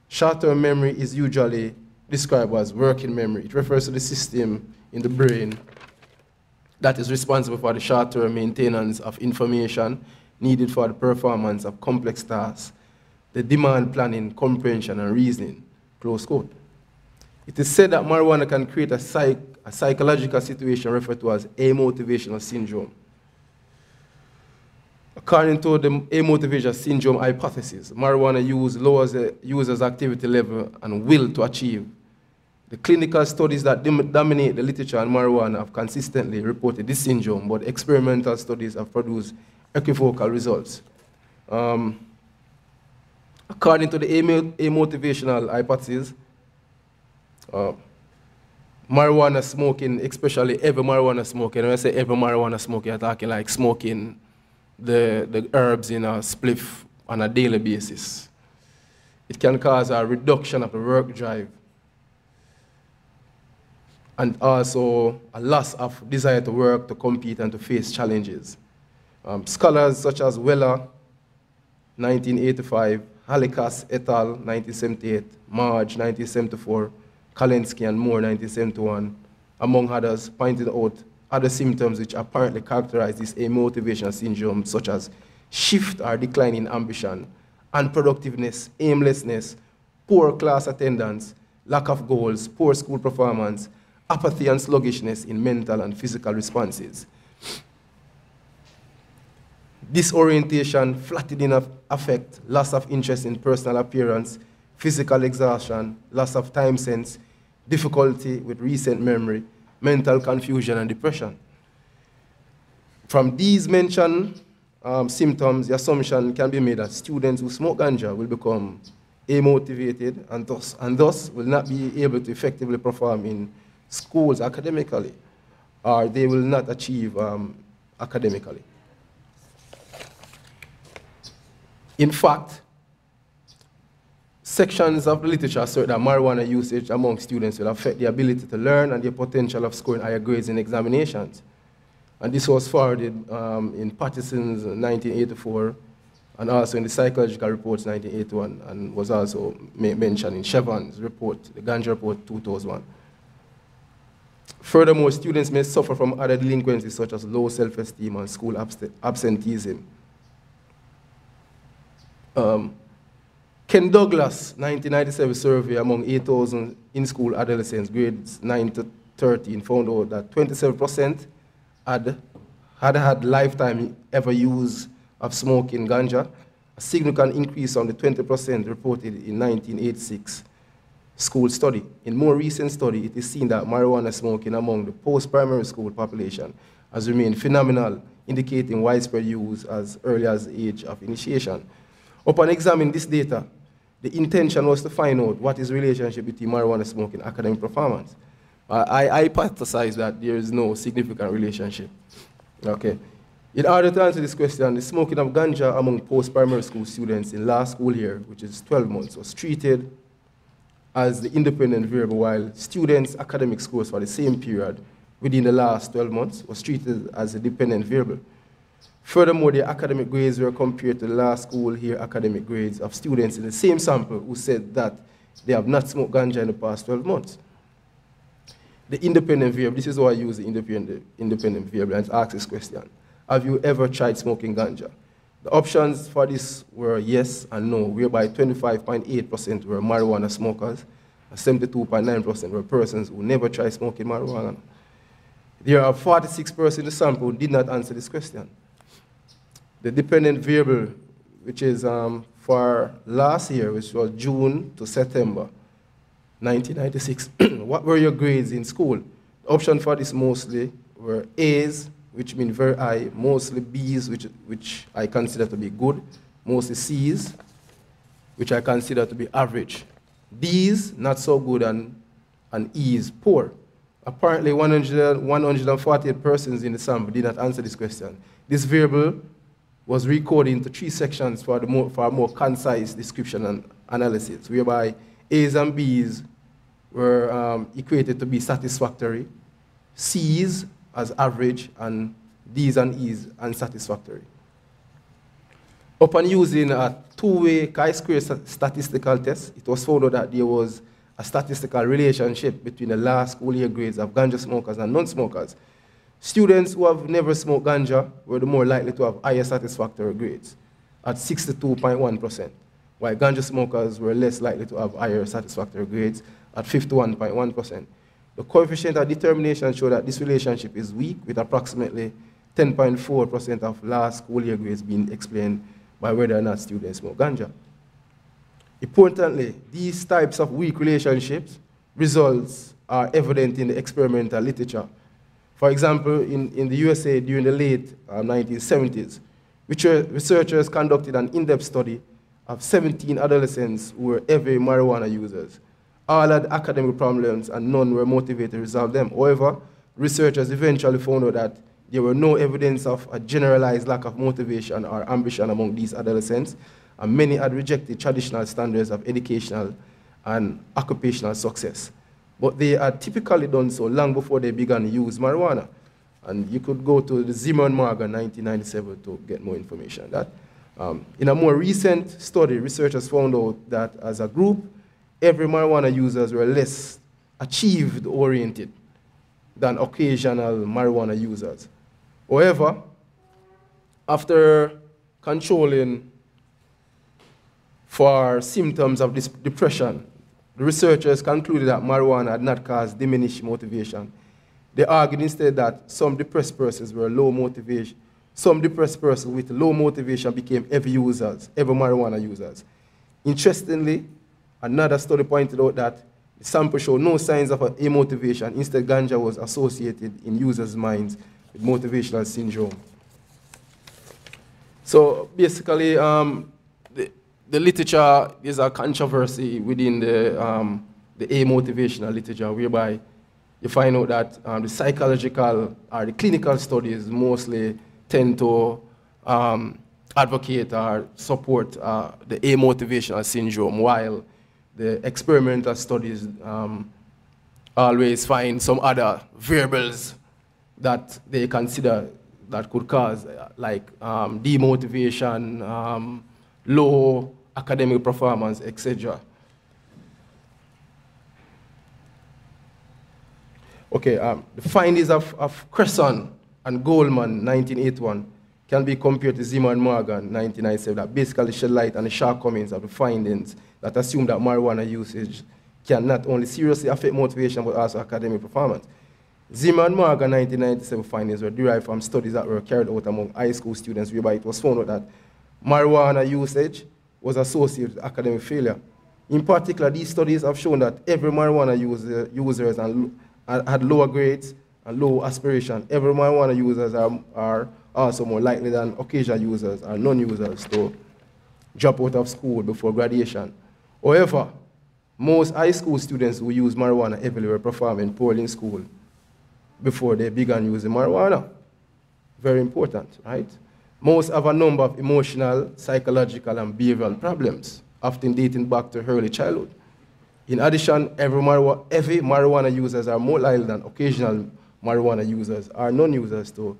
Short-term memory is usually described as working memory. It refers to the system in the brain that is responsible for the short-term maintenance of information needed for the performance of complex tasks, the demand planning, comprehension, and reasoning, close quote. It is said that marijuana can create a psychological situation referred to as amotivational syndrome. According to the amotivational syndrome hypothesis, marijuana use lowers the user's activity level and will to achieve. The clinical studies that dominate the literature on marijuana have consistently reported this syndrome, but experimental studies have produced equivocal results. According to the amotivational hypothesis, marijuana smoking, especially heavy marijuana smoking, when I say heavy marijuana smoking, I'm talking like smoking the herbs in a spliff on a daily basis. It can cause a reduction of the work drive and also a loss of desire to work, to compete, and to face challenges. Scholars such as Weller, 1985, Halikas et al., 1978, Marge, 1974, Kalensky and Moore, 1971, among others, pointed out other symptoms which apparently characterize this amotivational syndrome, such as shift or decline in ambition, unproductiveness, aimlessness, poor class attendance, lack of goals, poor school performance, apathy and sluggishness in mental and physical responses. Disorientation, flattening of affect, loss of interest in personal appearance, physical exhaustion, loss of time sense, difficulty with recent memory, mental confusion, and depression. From these mentioned symptoms, the assumption can be made that students who smoke ganja will become amotivated and thus will not be able to effectively perform in schools academically, or they will not achieve academically. In fact, sections of the literature assert that marijuana usage among students will affect the ability to learn and the potential of scoring higher grades in examinations. And this was forwarded in Patterson's 1984 and also in the Psychological Reports 1981 and was also mentioned in Chevron's report, the Ganja Report 2001. Furthermore, students may suffer from other delinquencies such as low self-esteem and school absenteeism. Ken Douglas' 1997 survey among 8,000 in-school adolescents, grades 9 to 13, found out that 27% had lifetime ever use of smoking ganja, a significant increase on the 20% reported in 1986 school study. In more recent study, it is seen that marijuana smoking among the post-primary school population has remained phenomenal, indicating widespread use as early as the age of initiation. Upon examining this data, the intention was to find out what is the relationship between marijuana smoking and academic performance. I hypothesize that there is no significant relationship. Okay. In order to answer this question, the smoking of ganja among post-primary school students in last school year, which is 12 months, was treated as the independent variable, while students' academic scores for the same period within the last 12 months was treated as a dependent variable. Furthermore, their academic grades were compared to the last school year academic grades of students in the same sample who said that they have not smoked ganja in the past 12 months. The independent variable, this is how I use the independent variable, and ask this question. Have you ever tried smoking ganja? The options for this were yes and no, whereby 25.8% were marijuana smokers, and 72.9% were persons who never tried smoking marijuana. There are 46% in the sample who did not answer this question. The dependent variable, which is for last year, which was June to September 1996, what were your grades in school? The option for this mostly were A's, which mean very high, mostly B's, which I consider to be good, mostly C's, which I consider to be average, D's, not so good, and E's, poor. Apparently, 148 persons in the sample did not answer this question. This variable was recorded into 3 sections for a more concise description and analysis, whereby A's and B's were equated to be satisfactory, C's as average, and D's and E's unsatisfactory. Upon using a two-way chi-square statistical test, it was found out that there was a statistical relationship between the last school year grades of ganja smokers and non-smokers. Students who have never smoked ganja were the more likely to have higher satisfactory grades at 62.1%, while ganja smokers were less likely to have higher satisfactory grades at 51.1%. The coefficient of determination showed that this relationship is weak, with approximately 10.4% of last school year grades being explained by whether or not students smoke ganja. Importantly, these types of weak relationships results are evident in the experimental literature. For example, in the USA during the late 1970s, researchers conducted an in-depth study of 17 adolescents who were heavy marijuana users. All had academic problems and none were motivated to resolve them. However, researchers eventually found out that there were no evidence of a generalized lack of motivation or ambition among these adolescents, and many had rejected traditional standards of educational and occupational success. But they had typically done so long before they began to use marijuana. And you could go to the Zimmerman Morgan 1997 to get more information on that. In a more recent study, researchers found out that as a group, every marijuana users were less achieved-oriented than occasional marijuana users. However, after controlling for symptoms of this depression, The researchers concluded that marijuana had not caused diminished motivation. They argued instead that some depressed persons were low motivation. Some depressed persons with low motivation became heavy marijuana users. Interestingly, another study pointed out that the sample showed no signs of amotivation. Instead, ganja was associated in users' minds with motivational syndrome. So basically, the literature is a controversy within the amotivational literature, whereby you find out that the psychological or the clinical studies mostly tend to advocate or support the amotivational syndrome, while the experimental studies always find some other variables that they consider that could cause, like demotivation, low academic performance, etc. Okay, the findings of Cresson and Goldman, 1981, can be compared to Zimmer and Morgan, 1997, that basically shed light on the shortcomings of the findings that assume that marijuana usage can not only seriously affect motivation but also academic performance. Zimmer and Morgan 1997 findings were derived from studies that were carried out among high school students, whereby it was found out that marijuana usage was associated with academic failure. In particular, these studies have shown that every marijuana users had lower grades and low aspiration. Every marijuana users are also more likely than occasional users or non-users to drop out of school before graduation. However, most high school students who use marijuana heavily were performing poorly in school before they began using marijuana. Very important, right? Most have a number of emotional, psychological, and behavioral problems, often dating back to early childhood. In addition, every marijuana users are more likely than occasional marijuana users or non-users to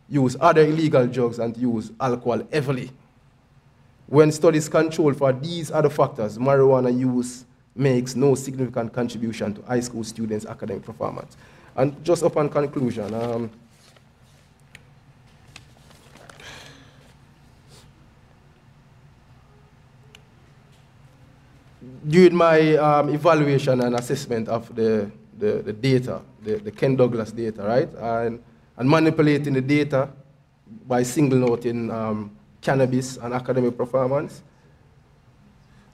use other illegal drugs and to use alcohol heavily. When studies control for these other factors, marijuana use makes no significant contribution to high school students' academic performance. And just upon conclusion, during my evaluation and assessment of the data, the Ken Douglas data, right, and manipulating the data by singling out in cannabis and academic performance,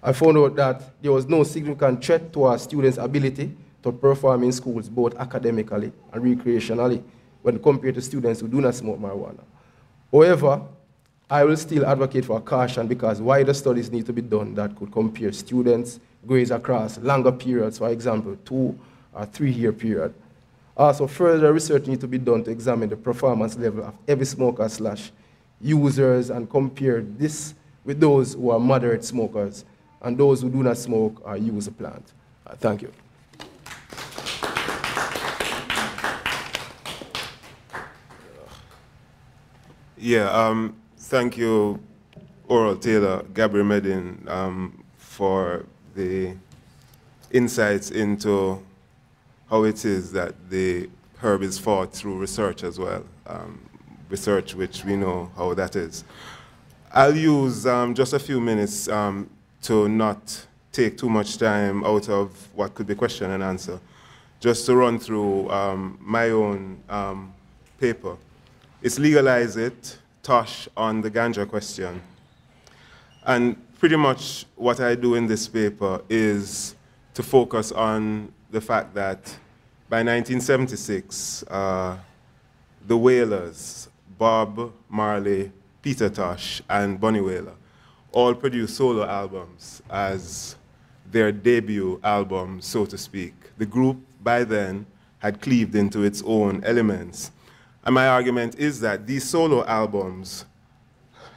I found out that there was no significant threat to our students' ability to perform in schools, both academically and recreationally, when compared to students who do not smoke marijuana. However, I will still advocate for caution because wider studies need to be done that could compare students' grades across longer periods, for example, 2 or 3 year period. Also, further research needs to be done to examine the performance level of heavy smokers / users and compare this with those who are moderate smokers and those who do not smoke or use a plant. Thank you. Yeah, thank you, Oral Taylor, Gabriel Medin, for the insights into how it is that the herb is fought through research as well, research which we know how that is. I'll use just a few minutes to not take too much time out of what could be question and answer, just to run through my own paper. It's Legalize It, Tosh on the Ganja question. And pretty much what I do in this paper is to focus on the fact that by 1976, the Wailers, Bob Marley, Peter Tosh, and Bunny Wailer, all produced solo albums as their debut album, so to speak. The group, by then, had cleaved into its own elements. And my argument is that these solo albums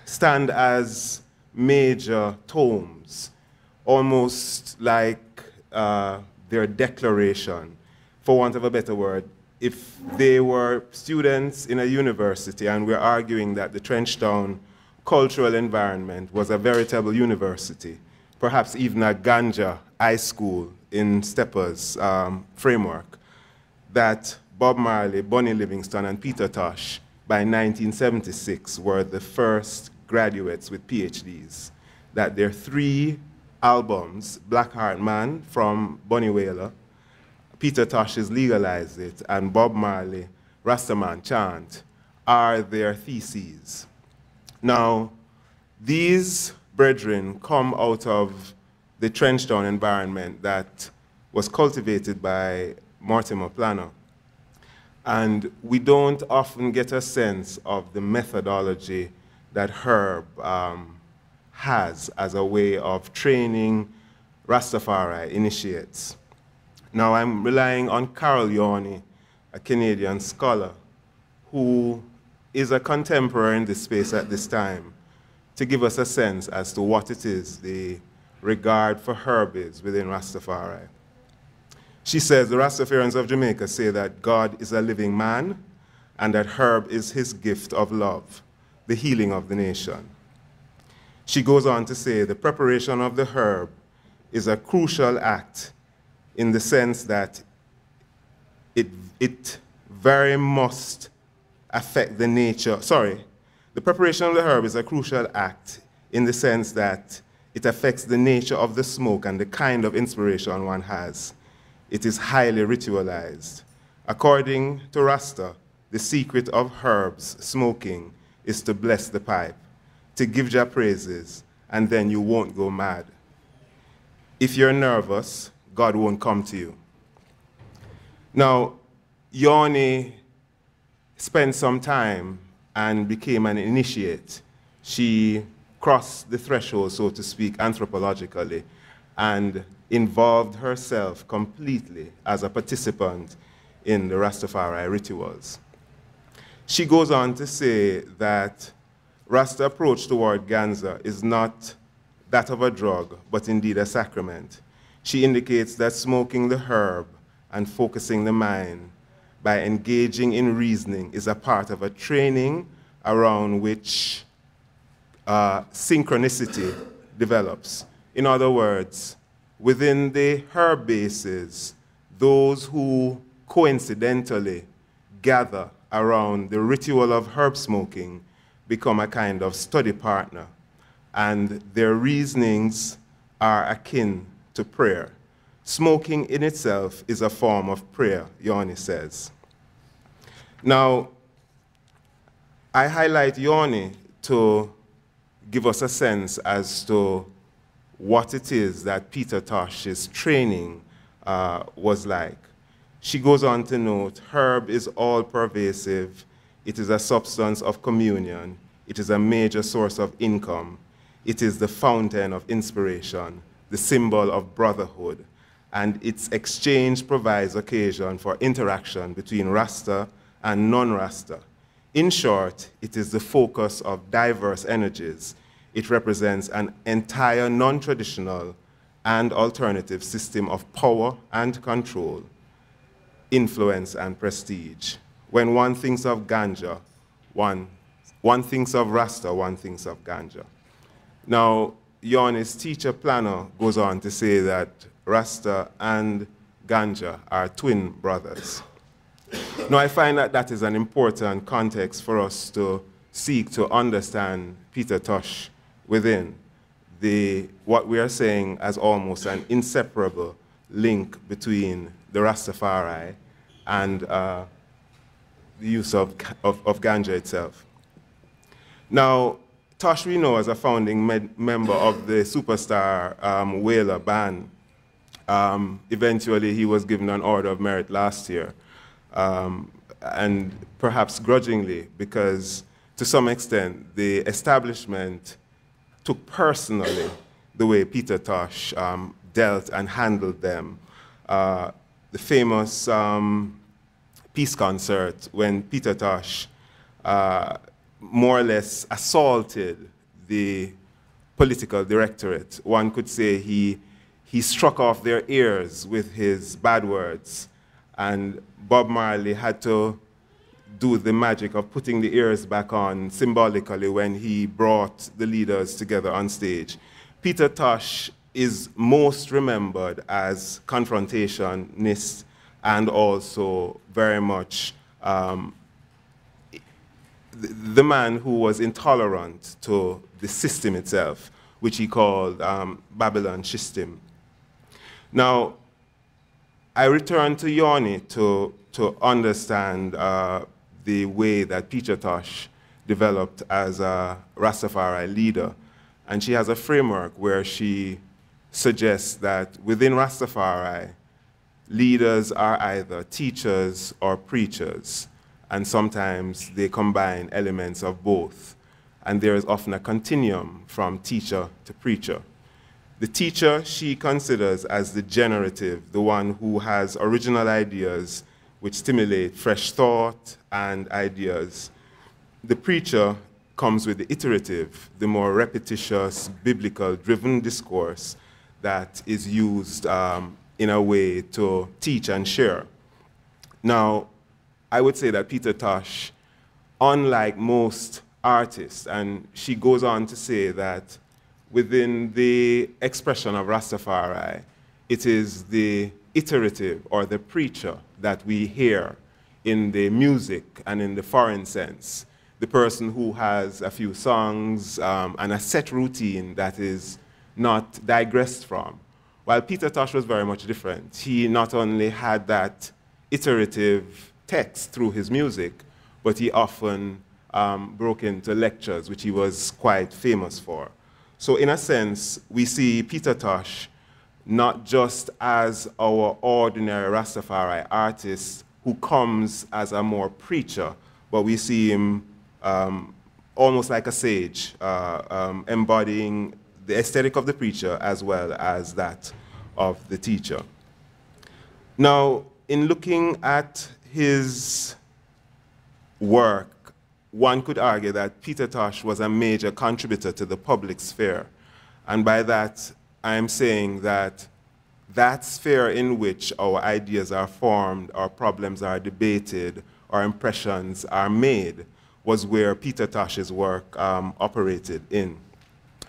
stand as major tomes, almost like their declaration, for want of a better word. If they were students in a university and we're arguing that the Trenchtown cultural environment was a veritable university, perhaps even a Ganja high school in Stepper's framework, that Bob Marley, Bunny Livingston, and Peter Tosh by 1976 were the first graduates with PhDs, that their 3 albums, Black Heart Man from Bunny Wailer, Peter Tosh's Legalize It, and Bob Marley, Rastaman Chant, are their theses. Now, these brethren come out of the Trenchtown environment that was cultivated by Mortimer Planner. And we don't often get a sense of the methodology that Herb has as a way of training Rastafari initiates. Now I'm relying on Carol Yorney, a Canadian scholar, who is a contemporary in this space at this time, to give us a sense as to what it is the regard for Herb is within Rastafari. She says, the Rastafarians of Jamaica say that God is a living man and that Herb is his gift of love, the healing of the nation. She goes on to say, the preparation of the herb is a crucial act in the sense that it very must affect the nature. The preparation of the herb is a crucial act in the sense that it affects the nature of the smoke and the kind of inspiration one has. It is highly ritualized. According to Rasta, the secret of herbs smoking is to bless the pipe, to give Jah praises, and then you won't go mad. If you're nervous, God won't come to you. Now, Yorney spent some time and became an initiate. She crossed the threshold, so to speak, anthropologically, and involved herself completely as a participant in the Rastafari rituals. She goes on to say that Rasta approach toward Ganja is not that of a drug, but indeed a sacrament. She indicates that smoking the herb and focusing the mind by engaging in reasoning is a part of a training around which synchronicity develops. In other words, within the herb bases, those who coincidentally gather around the ritual of herb smoking become a kind of study partner, and their reasonings are akin to prayer. Smoking in itself is a form of prayer, Yorney says. Now, I highlight Yorney to give us a sense as to what it is that Peter Tosh's training was like. She goes on to note, herb is all-pervasive. It is a substance of communion. It is a major source of income. It is the fountain of inspiration, the symbol of brotherhood, and its exchange provides occasion for interaction between Rasta and non-Rasta. In short, it is the focus of diverse energies. It represents an entire non-traditional and alternative system of power and control, influence and prestige. When one thinks of Ganja, one thinks of Rasta, one thinks of Ganja. Now, Yorney's teacher planner goes on to say that Rasta and Ganja are twin brothers. Now, I find that that is an important context for us to seek to understand Peter Tosh within what we are saying as almost an inseparable link between the Rastafari and the use of Ganja itself. Now, Tosh we know as a founding member of the Superstar Wailer band. Eventually, he was given an Order of Merit last year, and perhaps grudgingly, because to some extent, the establishment took personally the way Peter Tosh dealt and handled them. The famous peace concert when Peter Tosh more or less assaulted the political directorate. One could say he struck off their ears with his bad words, and Bob Marley had to do the magic of putting the ears back on symbolically when he brought the leaders together on stage. Peter Tosh is most remembered as confrontationist and also very much the man who was intolerant to the system itself. which he called Babylon System. Now, I return to Yoni to understand the way that Peter Tosh developed as a Rastafari leader. And she has a framework where she suggests that within Rastafari, leaders are either teachers or preachers, and sometimes they combine elements of both. And there is often a continuum from teacher to preacher. The teacher she considers as the generative, the one who has original ideas which stimulate fresh thought and ideas. The preacher comes with the iterative, the more repetitious, biblical-driven discourse that is used in a way to teach and share. Now, I would say that Peter Tosh, unlike most artists, and she goes on to say that within the expression of Rastafari, it is the iterative or the preacher that we hear in the music and in the foreign sense. The person who has a few songs and a set routine that is not digressed from. While Peter Tosh was very much different. He not only had that iterative text through his music, but he often broke into lectures, which he was quite famous for. So in a sense, we see Peter Tosh not just as our ordinary Rastafari artist who comes as a more preacher, but we see him almost like a sage, embodying the aesthetic of the preacher as well as that of the teacher. Now, in looking at his work, one could argue that Peter Tosh was a major contributor to the public sphere. And by that, I'm saying that that sphere in which our ideas are formed, our problems are debated, our impressions are made, was where Peter Tosh's work operated in,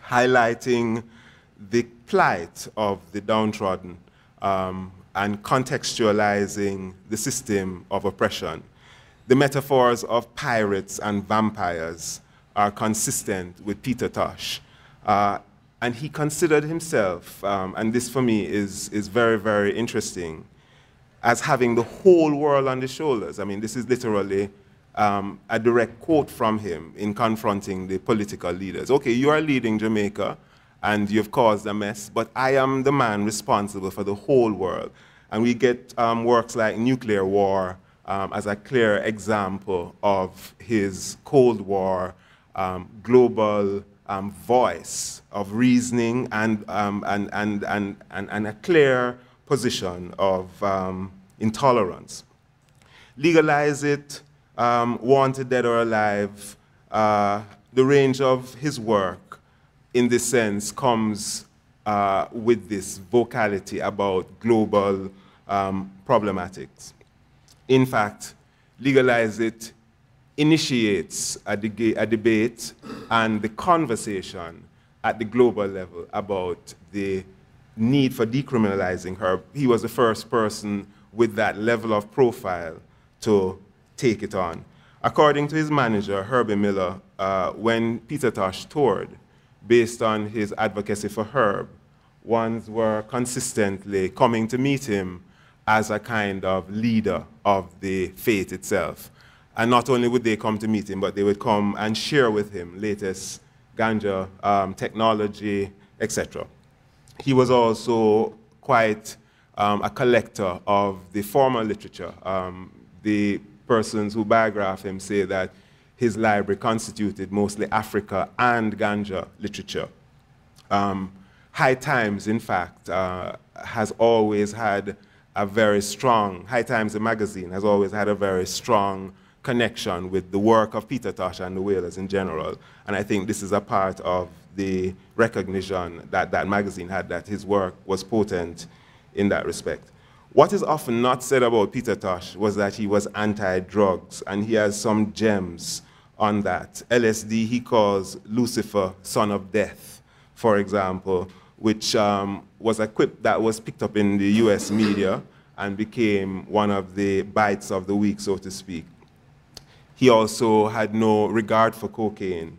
highlighting the plight of the downtrodden and contextualizing the system of oppression. The metaphors of pirates and vampires are consistent with Peter Tosh. And he considered himself, and this for me is very, very interesting, as having the whole world on his shoulders. I mean, this is literally a direct quote from him in confronting the political leaders. Okay, you are leading Jamaica, and you've caused a mess, but I am the man responsible for the whole world. And we get works like Nuclear War as a clear example of his Cold War global voice of reasoning and a clear position of intolerance. Legalize It, Wanted Dead or Alive, the range of his work in this sense comes with this vocality about global problematics. In fact, Legalize It initiates a debate and the conversation at the global level about the need for decriminalizing herb. He was the first person with that level of profile to take it on. According to his manager, Herbie Miller, when Peter Tosh toured, based on his advocacy for herb, ones were consistently coming to meet him as a kind of leader of the faith itself. And not only would they come to meet him, but they would come and share with him latest Ganja technology, etc. He was also quite a collector of the formal literature. The persons who biograph him say that his library constituted mostly Africa and Ganja literature. High Times, in fact, has always had a very strong, High Times, the magazine, has always had a very strong connection with the work of Peter Tosh and the Wailers in general. And I think this is a part of the recognition that that magazine had, that his work was potent in that respect. What is often not said about Peter Tosh was that he was anti-drugs, and he has some gems on that. LSD he calls Lucifer, son of death, for example, which was a quip that was picked up in the US media and became one of the bites of the week, so to speak. He also had no regard for cocaine,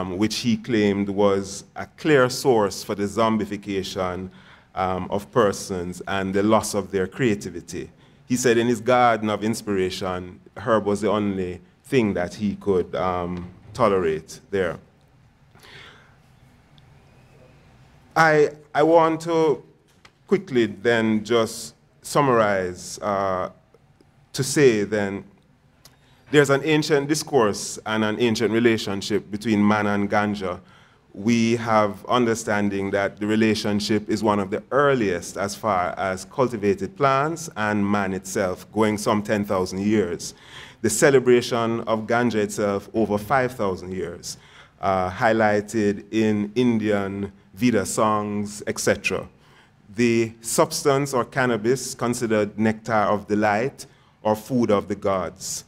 which he claimed was a clear source for the zombification of persons and the loss of their creativity. He said in his garden of inspiration, herb was the only thing that he could tolerate there. I want to quickly then just summarize to say then there's an ancient discourse and an ancient relationship between man and ganja. We have understanding that the relationship is one of the earliest as far as cultivated plants and man itself, going some 10,000 years. The celebration of ganja itself over 5,000 years, highlighted in Indian Veda songs, etc. The substance or cannabis, considered nectar of delight or food of the gods,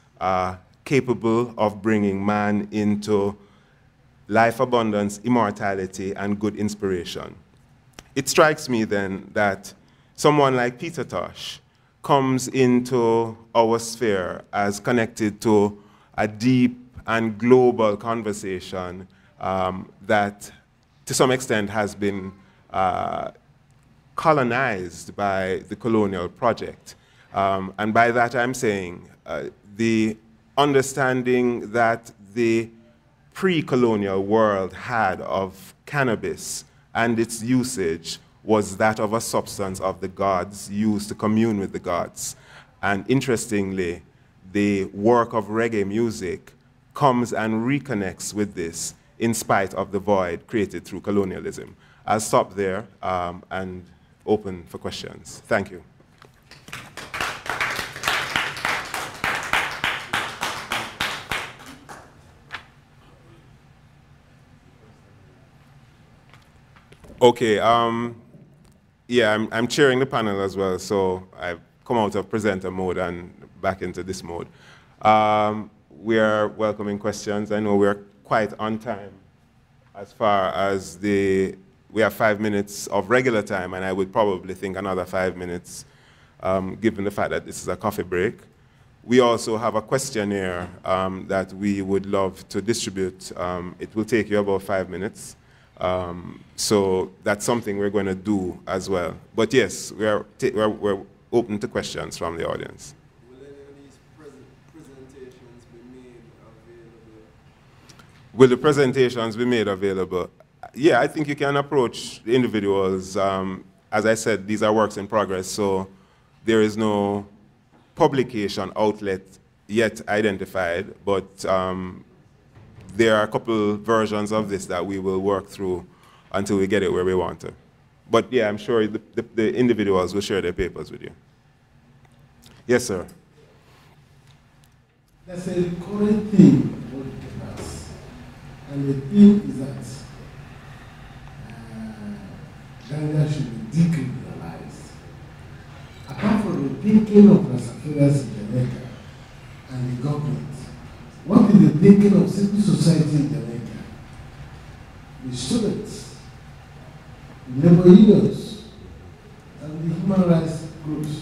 capable of bringing man into life abundance, immortality, and good inspiration. It strikes me then that someone like Peter Tosh comes into our sphere as connected to a deep and global conversation that to some extent has been colonized by the colonial project. And by that I'm saying the understanding that the pre-colonial world had of cannabis and its usage was that of a substance of the gods used to commune with the gods. And interestingly, the work of reggae music comes and reconnects with this in spite of the void created through colonialism. I'll stop there and open for questions. Thank you. Okay, yeah, I'm chairing the panel as well, so I've come out of presenter mode and back into this mode. We are welcoming questions. I know we're quite on time as far as we have 5 minutes of regular time, and I would probably think another 5 minutes, given the fact that this is a coffee break. We also have a questionnaire that we would love to distribute. It will take you about 5 minutes. So that's something we're going to do as well. But yes, we're open to questions from the audience. Will any of these presentations be made available? Will the presentations be made available? Yeah, I think you can approach the individuals. As I said, these are works in progress, so there is no publication outlet yet identified, but there are a couple versions of this that we will work through until we get it where we want to. But yeah, I'm sure the individuals will share their papers with you. Yes, sir. There's a current theme about the past, and the theme is that Ganja should be decriminalized. Apart from the thinking of Rastafarians in Jamaica and the government, what is the thinking of civil society in Jamaica? The students, the labor unions, and the human rights groups.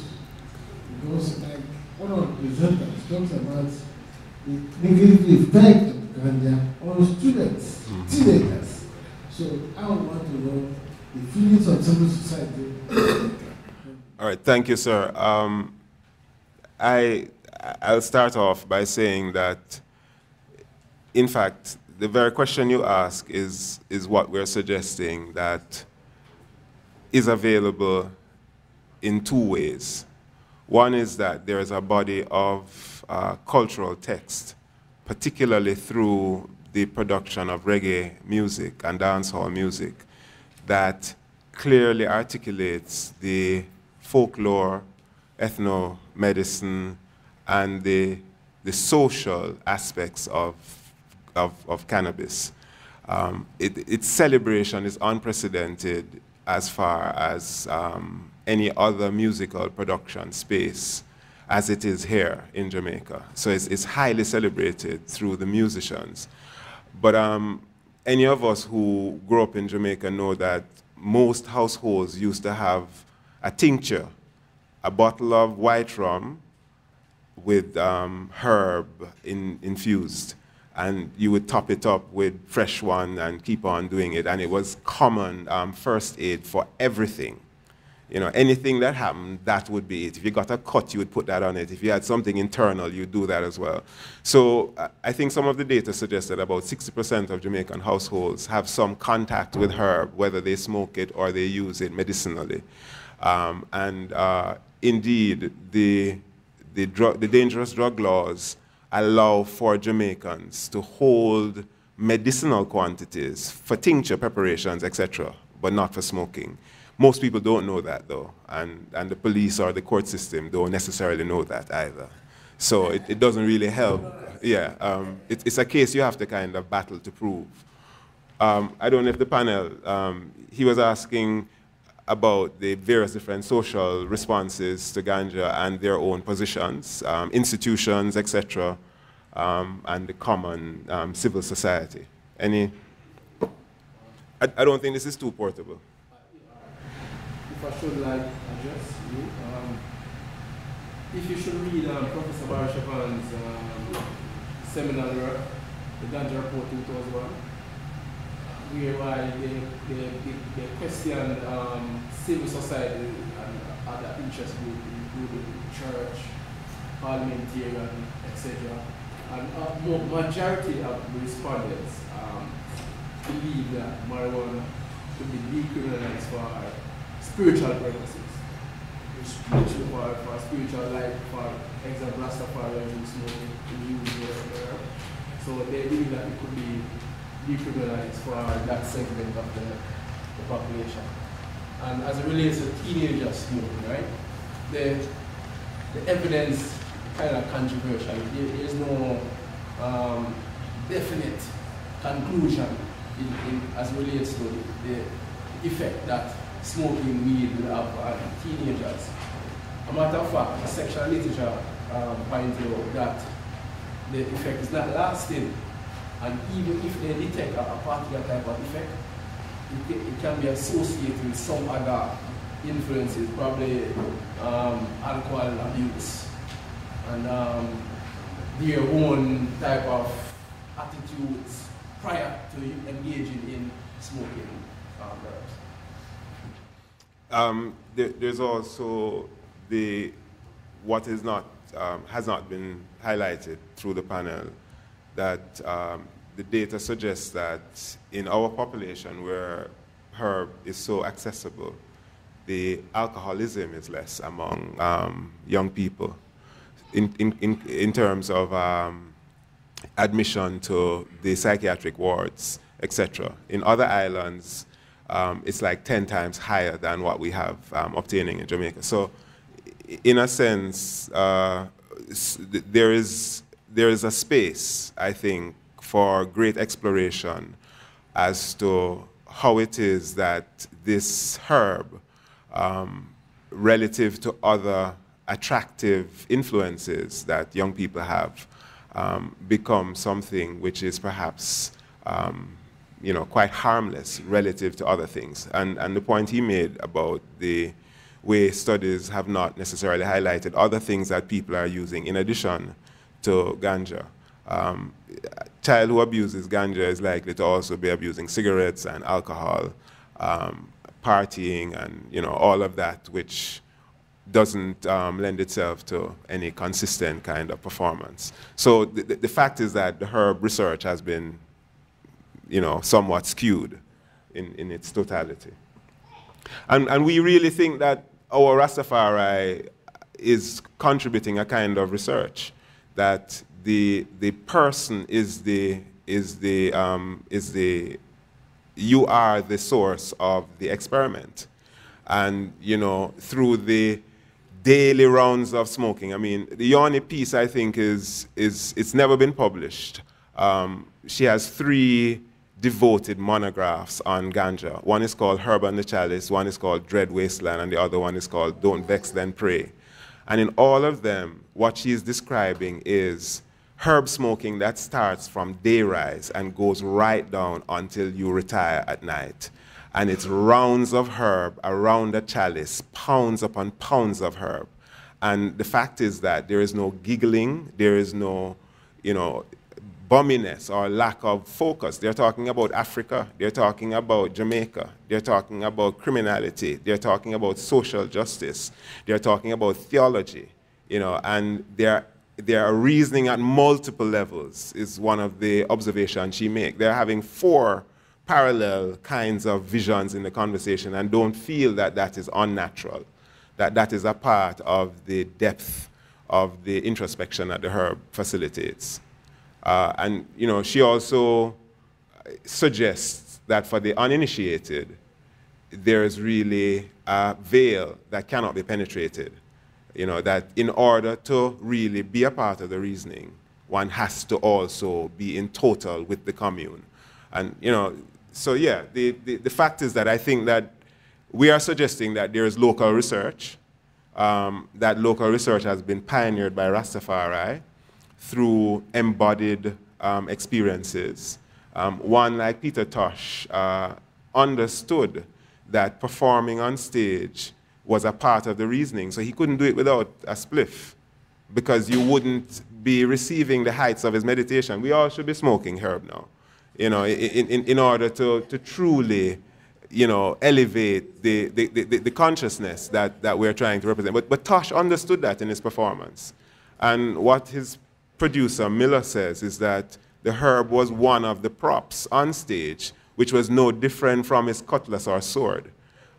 Because like one of the presenters talks about the negative effect of Ganja on students, teenagers. So I want to know the feelings of civil society. All right, thank you, sir. I'll start off by saying that in fact, the very question you ask is what we're suggesting that is available in two ways. One is that there is a body of cultural text, particularly through the production of reggae music and dancehall music, that clearly articulates the folklore, ethno-medicine, and the social aspects of cannabis. Its celebration is unprecedented as far as any other musical production space as it is here in Jamaica. So it's highly celebrated through the musicians. But any of us who grew up in Jamaica know that most households used to have a tincture, a bottle of white rum with herb infused. and you would top it up with fresh one and keep on doing it. And it was common first aid for everything. You know, anything that happened, that would be it. If you got a cut, you would put that on it. If you had something internal, you'd do that as well. So I think some of the data suggests that about 60% of Jamaican households have some contact with herb, whether they smoke it or they use it medicinally. Indeed, the dangerous drug laws allow for Jamaicans to hold medicinal quantities for tincture preparations, etc., but not for smoking. Most people don't know that, though, and the police or the court system don't necessarily know that either. So it doesn't really help. Yeah, it's a case you have to kind of battle to prove. I don't know if the panel, he was asking about the various different social responses to ganja and their own positions, institutions, etc., and the common civil society. Any? I don't think this is too portable. If I should like address you, if you should read Professor Barry Chapan's seminal work, the Ganja Report 2001, whereby they question civil society and other interest groups, including church, parliamentarian, etc. And majority of the respondents believe that marijuana should be decriminalized for spiritual purposes. For spiritual life, for example, Rastafarian smoking, use. So they believe that it could be decriminalized for that segment of the population. And as it relates to teenagers smoking, right? The evidence kind of controversial. There is no definite conclusion as it relates to the effect that smoking weed will have on teenagers. A matter of fact, the sexual literature points out that the effect is not lasting. And even if they detect a particular type of effect, it can be associated with some other influences, probably alcohol abuse and their own type of attitudes prior to engaging in smoking herbs. There's also what is not has not been highlighted through the panel, that the data suggests that in our population where herb is so accessible, the alcoholism is less among young people in terms of admission to the psychiatric wards, etc. In other islands, it's like 10 times higher than what we have obtaining in Jamaica. So in a sense, there is a space, I think, for great exploration as to how it is that this herb, relative to other attractive influences that young people have, become something which is perhaps quite harmless relative to other things. And the point he made about the way studies have not necessarily highlighted other things that people are using in addition to ganja. Child who abuses ganja is likely to also be abusing cigarettes and alcohol, partying, and all of that, which doesn't lend itself to any consistent kind of performance. So the fact is that the herb research has been, somewhat skewed in its totality. And we really think that our Rastafari is contributing a kind of research that the person you are the source of the experiment. And, through the daily rounds of smoking, I mean, the Yoni piece, I think, it's never been published. She has 3 devoted monographs on ganja. One is called Herb and the Chalice, one is called Dread Wasteland, and the other one is called Don't Vex Then Pray. And in all of them, what she is describing is herb smoking that starts from day rise and goes right down until you retire at night. And it's rounds of herb around the chalice, pounds upon pounds of herb. And the fact is that there is no giggling, there is no, bumminess or lack of focus. They're talking about Africa. They're talking about Jamaica. They're talking about criminality. They're talking about social justice. They're talking about theology, you know, and they're reasoning at multiple levels is one of the observations she makes. They're having 4 parallel kinds of visions in the conversation and don't feel that that is unnatural, that that is a part of the depth of the introspection that the herb facilitates. And you know, she also suggests that for the uninitiated, there is really a veil that cannot be penetrated. You know, that in order to really be a part of the reasoning, one has to also be in total with the commune. And you know, so yeah, the fact is that I think that we are suggesting that there is local research, that local research has been pioneered by Rastafari through embodied experiences. One like Peter Tosh understood that performing on stage was a part of the reasoning, so he couldn't do it without a spliff, because you wouldn't be receiving the heights of his meditation. We all should be smoking herb now, you know, in order to truly, you know, elevate the consciousness that we're trying to represent. But Tosh understood that in his performance. And what his producer, Miller, says is that the herb was one of the props on stage, which was no different from his cutlass or sword.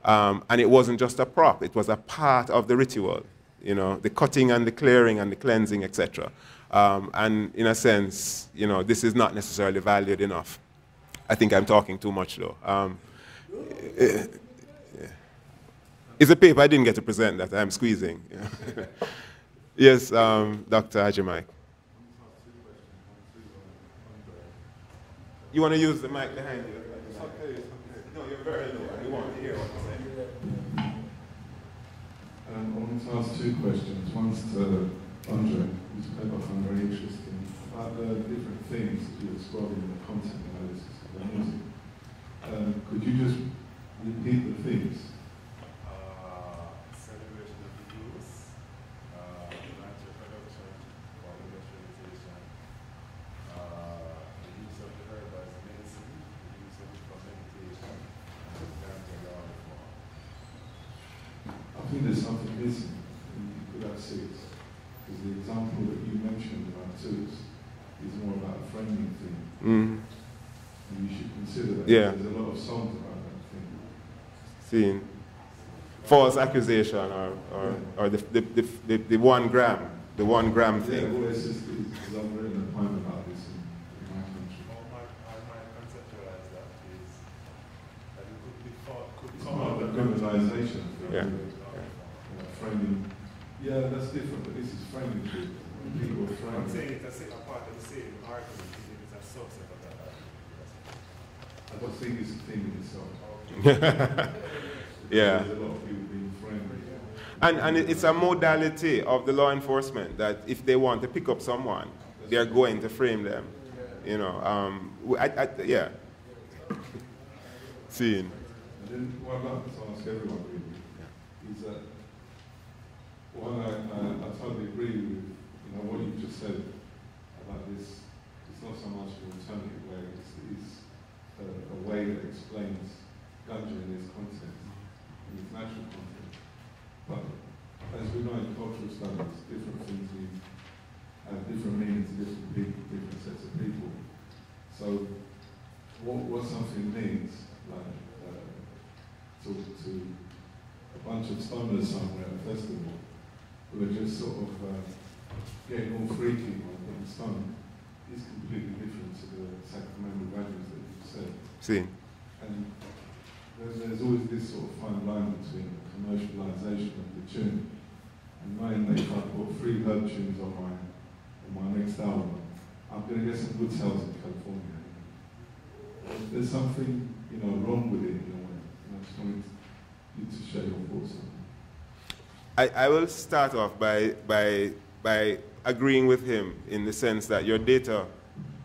And it wasn't just a prop, it was a part of the ritual, you know, the cutting and the clearing and the cleansing, etc. And in a sense, you know, this is not necessarily valued enough. I think I'm talking too much though. It's a paper I didn't get to present that I'm squeezing. Yes, Dr. Haji Mike. You want to use the mic behind you? No, you're very low. We want to hear what you're saying. I wanted to ask 2 questions. One's to Andre, whose paper I found very interesting, about the different things that you explored in the content analysis of the music. Could you just repeat the things? Celebration of the youth, natural production, industrialization, the use of the herb as medicine, the use of it for meditation, and the Ganja law reform. I think there's something missing in that 6. Because the example that you mentioned about 2s is more about a framing thing. Mm-hmm. And you should consider that. Yeah. There's a lot of songs about that thing. Seeing false accusation or the 1 gram, the 1 gram thing. Yeah, well, it's just because I've written a poem about this in my country. How might conceptualize that is that it could be It's not the criminalization thing. Yeah. Framing. Yeah, that's different, but this is framing people. People are framing. I'm saying it's a part of the same argument, it's a subset of that argument. I don't think it's a thing in itself. Yeah. There's a lot of people being framed. And it's a modality of the law enforcement that if they want to pick up someone, they're going to frame them. You know, yeah. Seeing. And then what I'd like to ask everyone really is that one, I totally agree with what you just said about this. It's not so much an alternative way, it's a way that explains Ganja in its content, in its natural content. But as we know in cultural studies, different things have different meanings to different people, different sets of people. So what something means, like to a bunch of stoners somewhere at a festival, who are just sort of getting all freaky on getting stoned, is completely different to the sacramental values that you said. See. And there's always this sort of fine line between the commercialization of the tune and knowing that if I put 3 herb tunes on my next album, I'm going to get some good sales in California. There's something, wrong with it in a way. I just wanted you to share your thoughts on it. I will start off by agreeing with him in the sense that your data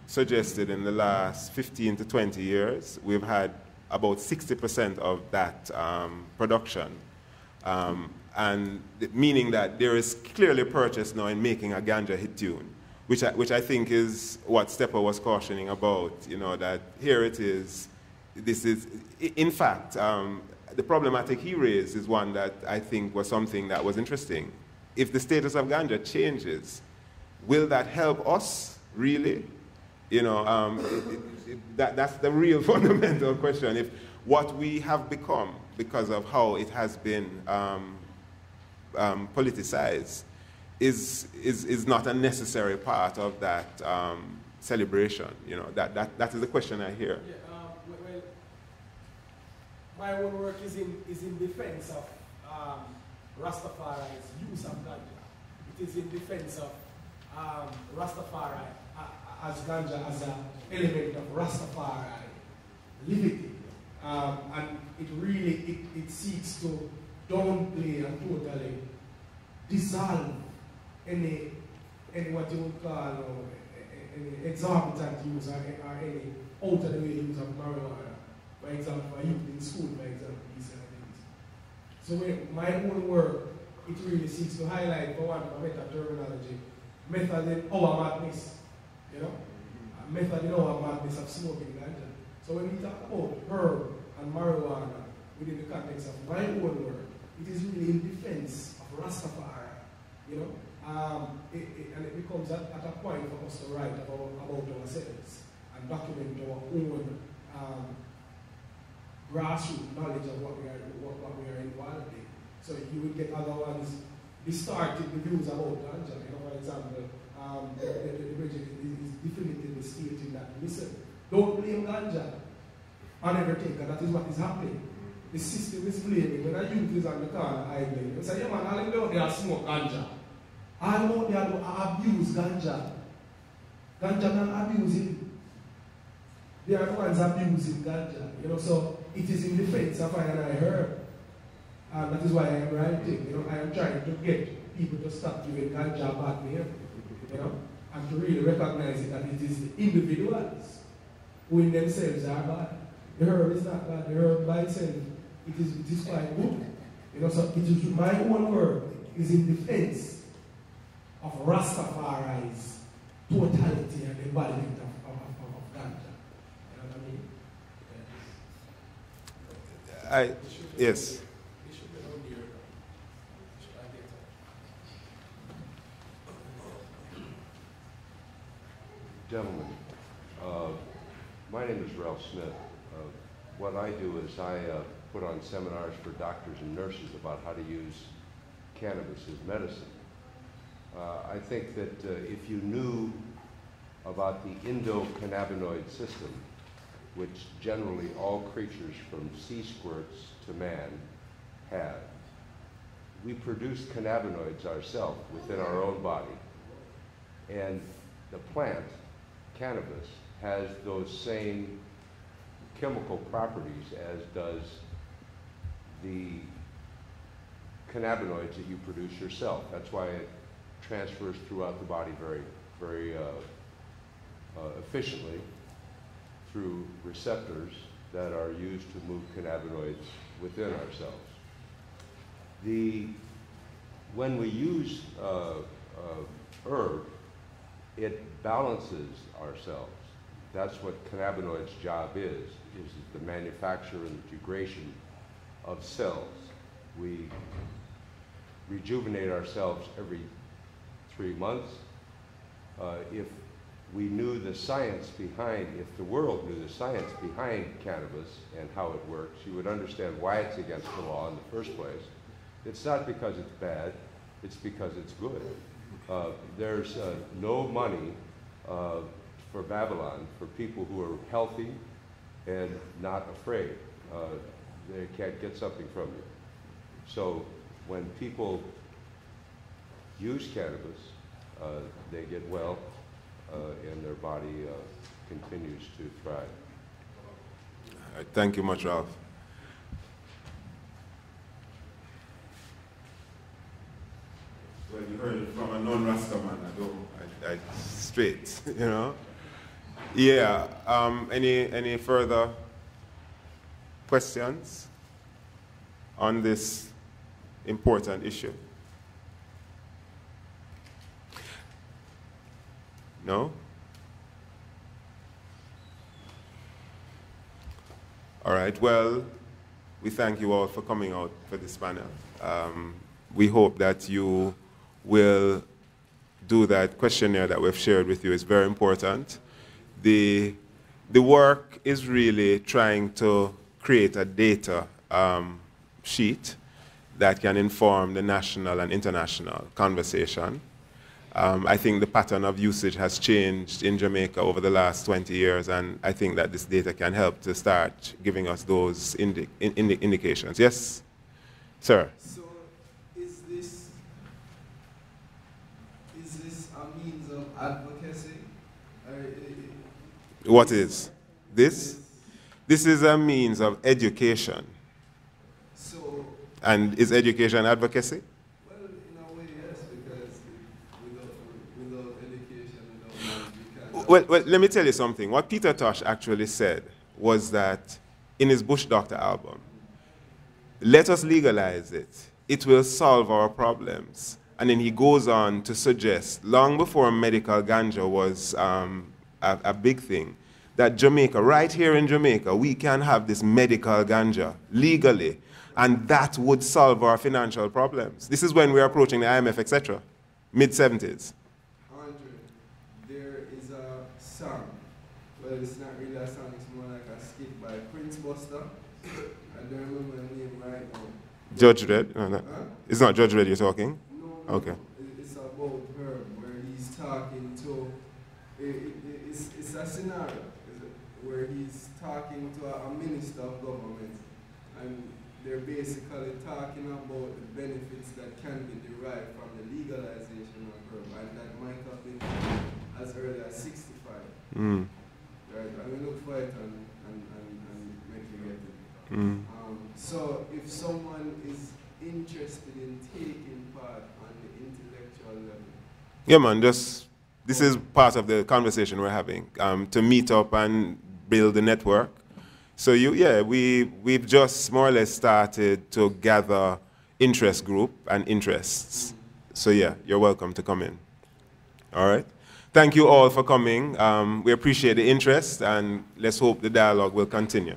suggested in the last 15 to 20 years, we've had about 60% of that production. And meaning that there is clearly purchase now in making a Ganja hit tune. which I think is what Stepper was cautioning about, you know, that here it is, this is, in fact, the problematic he raised is one that I think was something that was interesting. If the status of ganja changes, will that help us, really? You know, that's the real fundamental question. If what we have become, because of how it has been politicized, is not a necessary part of that celebration. You know, that is the question I hear. Yeah, well, my own work is in defense of Rastafari's use of ganja. It is in defense of Rastafari as ganja as an element of Rastafari living. And it really, it seeks to downplay and totally dissolve any what you would call any exorbitant use or any out of the way use of marijuana. For example, for youth in school, for example, these kind of things. So when my own work, it really seeks to highlight, for one, a meta terminology, method in our madness, you know? A method in our madness of smoking ganja. So when we talk about herb and marijuana within the context of my own work, it is really in defense of Rastafari, you know? And it becomes at a point for us to write about ourselves and document our own grassroots knowledge of what we are involved in. So you will get other ones distorted the views about ganja. You know, for example, the Reggae is definitively stating that, listen, don't blame ganja on everything, and that is what is happening. The system is blaming. When a youth is on the corner idling, they say, yeah man, all them out there smoke ganja. All out there do abuse ganja. Ganja man abusing. They are the ones abusing ganja. You know, so it is in defense of I and I heard. And that is why I am writing. You know, I am trying to get people to stop giving ganja a bad name. You know, and to really recognize it that it is the individuals who in themselves are bad. The herb is not bad. The herb by itself, it is quite good. You know, so it is my own work is in defense of Rastafari's totality and embodiment of ganja. You know what I mean? Yes. Gentlemen, my name is Ralph Smith. What I do is I put on seminars for doctors and nurses about how to use cannabis as medicine. I think that if you knew about the endocannabinoid system, which generally all creatures from sea squirts to man have, we produce cannabinoids ourselves within our own body. And the plant, cannabis, has those same chemical properties as does the cannabinoids that you produce yourself. That's why it transfers throughout the body very efficiently through receptors that are used to move cannabinoids within ourselves. When we use herb, it balances ourselves. That's what cannabinoids' job is the manufacture and the degradation of cells. We rejuvenate ourselves every 3 months. If we knew the science behind, if the world knew the science behind cannabis and how it works, you would understand why it's against the law in the first place. It's not because it's bad, it's because it's good. There's no money for Babylon for people who are healthy and not afraid. They can't get something from you. So when people use cannabis, they get well and their body continues to thrive. Thank you much, Ralph. Well, you heard it from a non-Rasta man. I straight, you know. Yeah. Any further questions on this important issue? No? All right, well, we thank you all for coming out for this panel. We hope that you will do that questionnaire that we've shared with you. It's very important. The work is really trying to create a data sheet that can inform the national and international conversation. I think the pattern of usage has changed in Jamaica over the last 20 years, and I think that this data can help to start giving us those indications. Yes, sir? So is this a means of advocacy? What is this? This is a means of education. So, and is education advocacy? well, in a way, yes, because without education, without knowledge, you can't. Well, let me tell you something. What Peter Tosh actually said was that in his Bush Doctor album, let us legalize it. It will solve our problems. And then he goes on to suggest, long before medical ganja was a big thing, that Jamaica, right here in Jamaica, we can have this medical ganja legally, and that would solve our financial problems. This is when we're approaching the IMF, etc., mid-70s. Andre, there is a song. Well, it's not really a song, it's more like a skit by Prince Buster. I don't remember the name right now. Judge Red? No, no. Huh? It's not Judge Red you're talking? No. Okay. It's about her, where he's talking to, it's a scenario where he's talking to a minister of government, and they're basically talking about the benefits that can be derived from the legalization of herb, and that might have been as early as 65. Mm. Right? I will look for it and make you get it. Mm. So if someone is interested in taking part on the intellectual level. Yeah, man, this is part of the conversation we're having, to meet up and build the network. So we've just more or less started to gather interest group and interests. So yeah, you're welcome to come in. All right. Thank you all for coming. We appreciate the interest, and let's hope the dialogue will continue.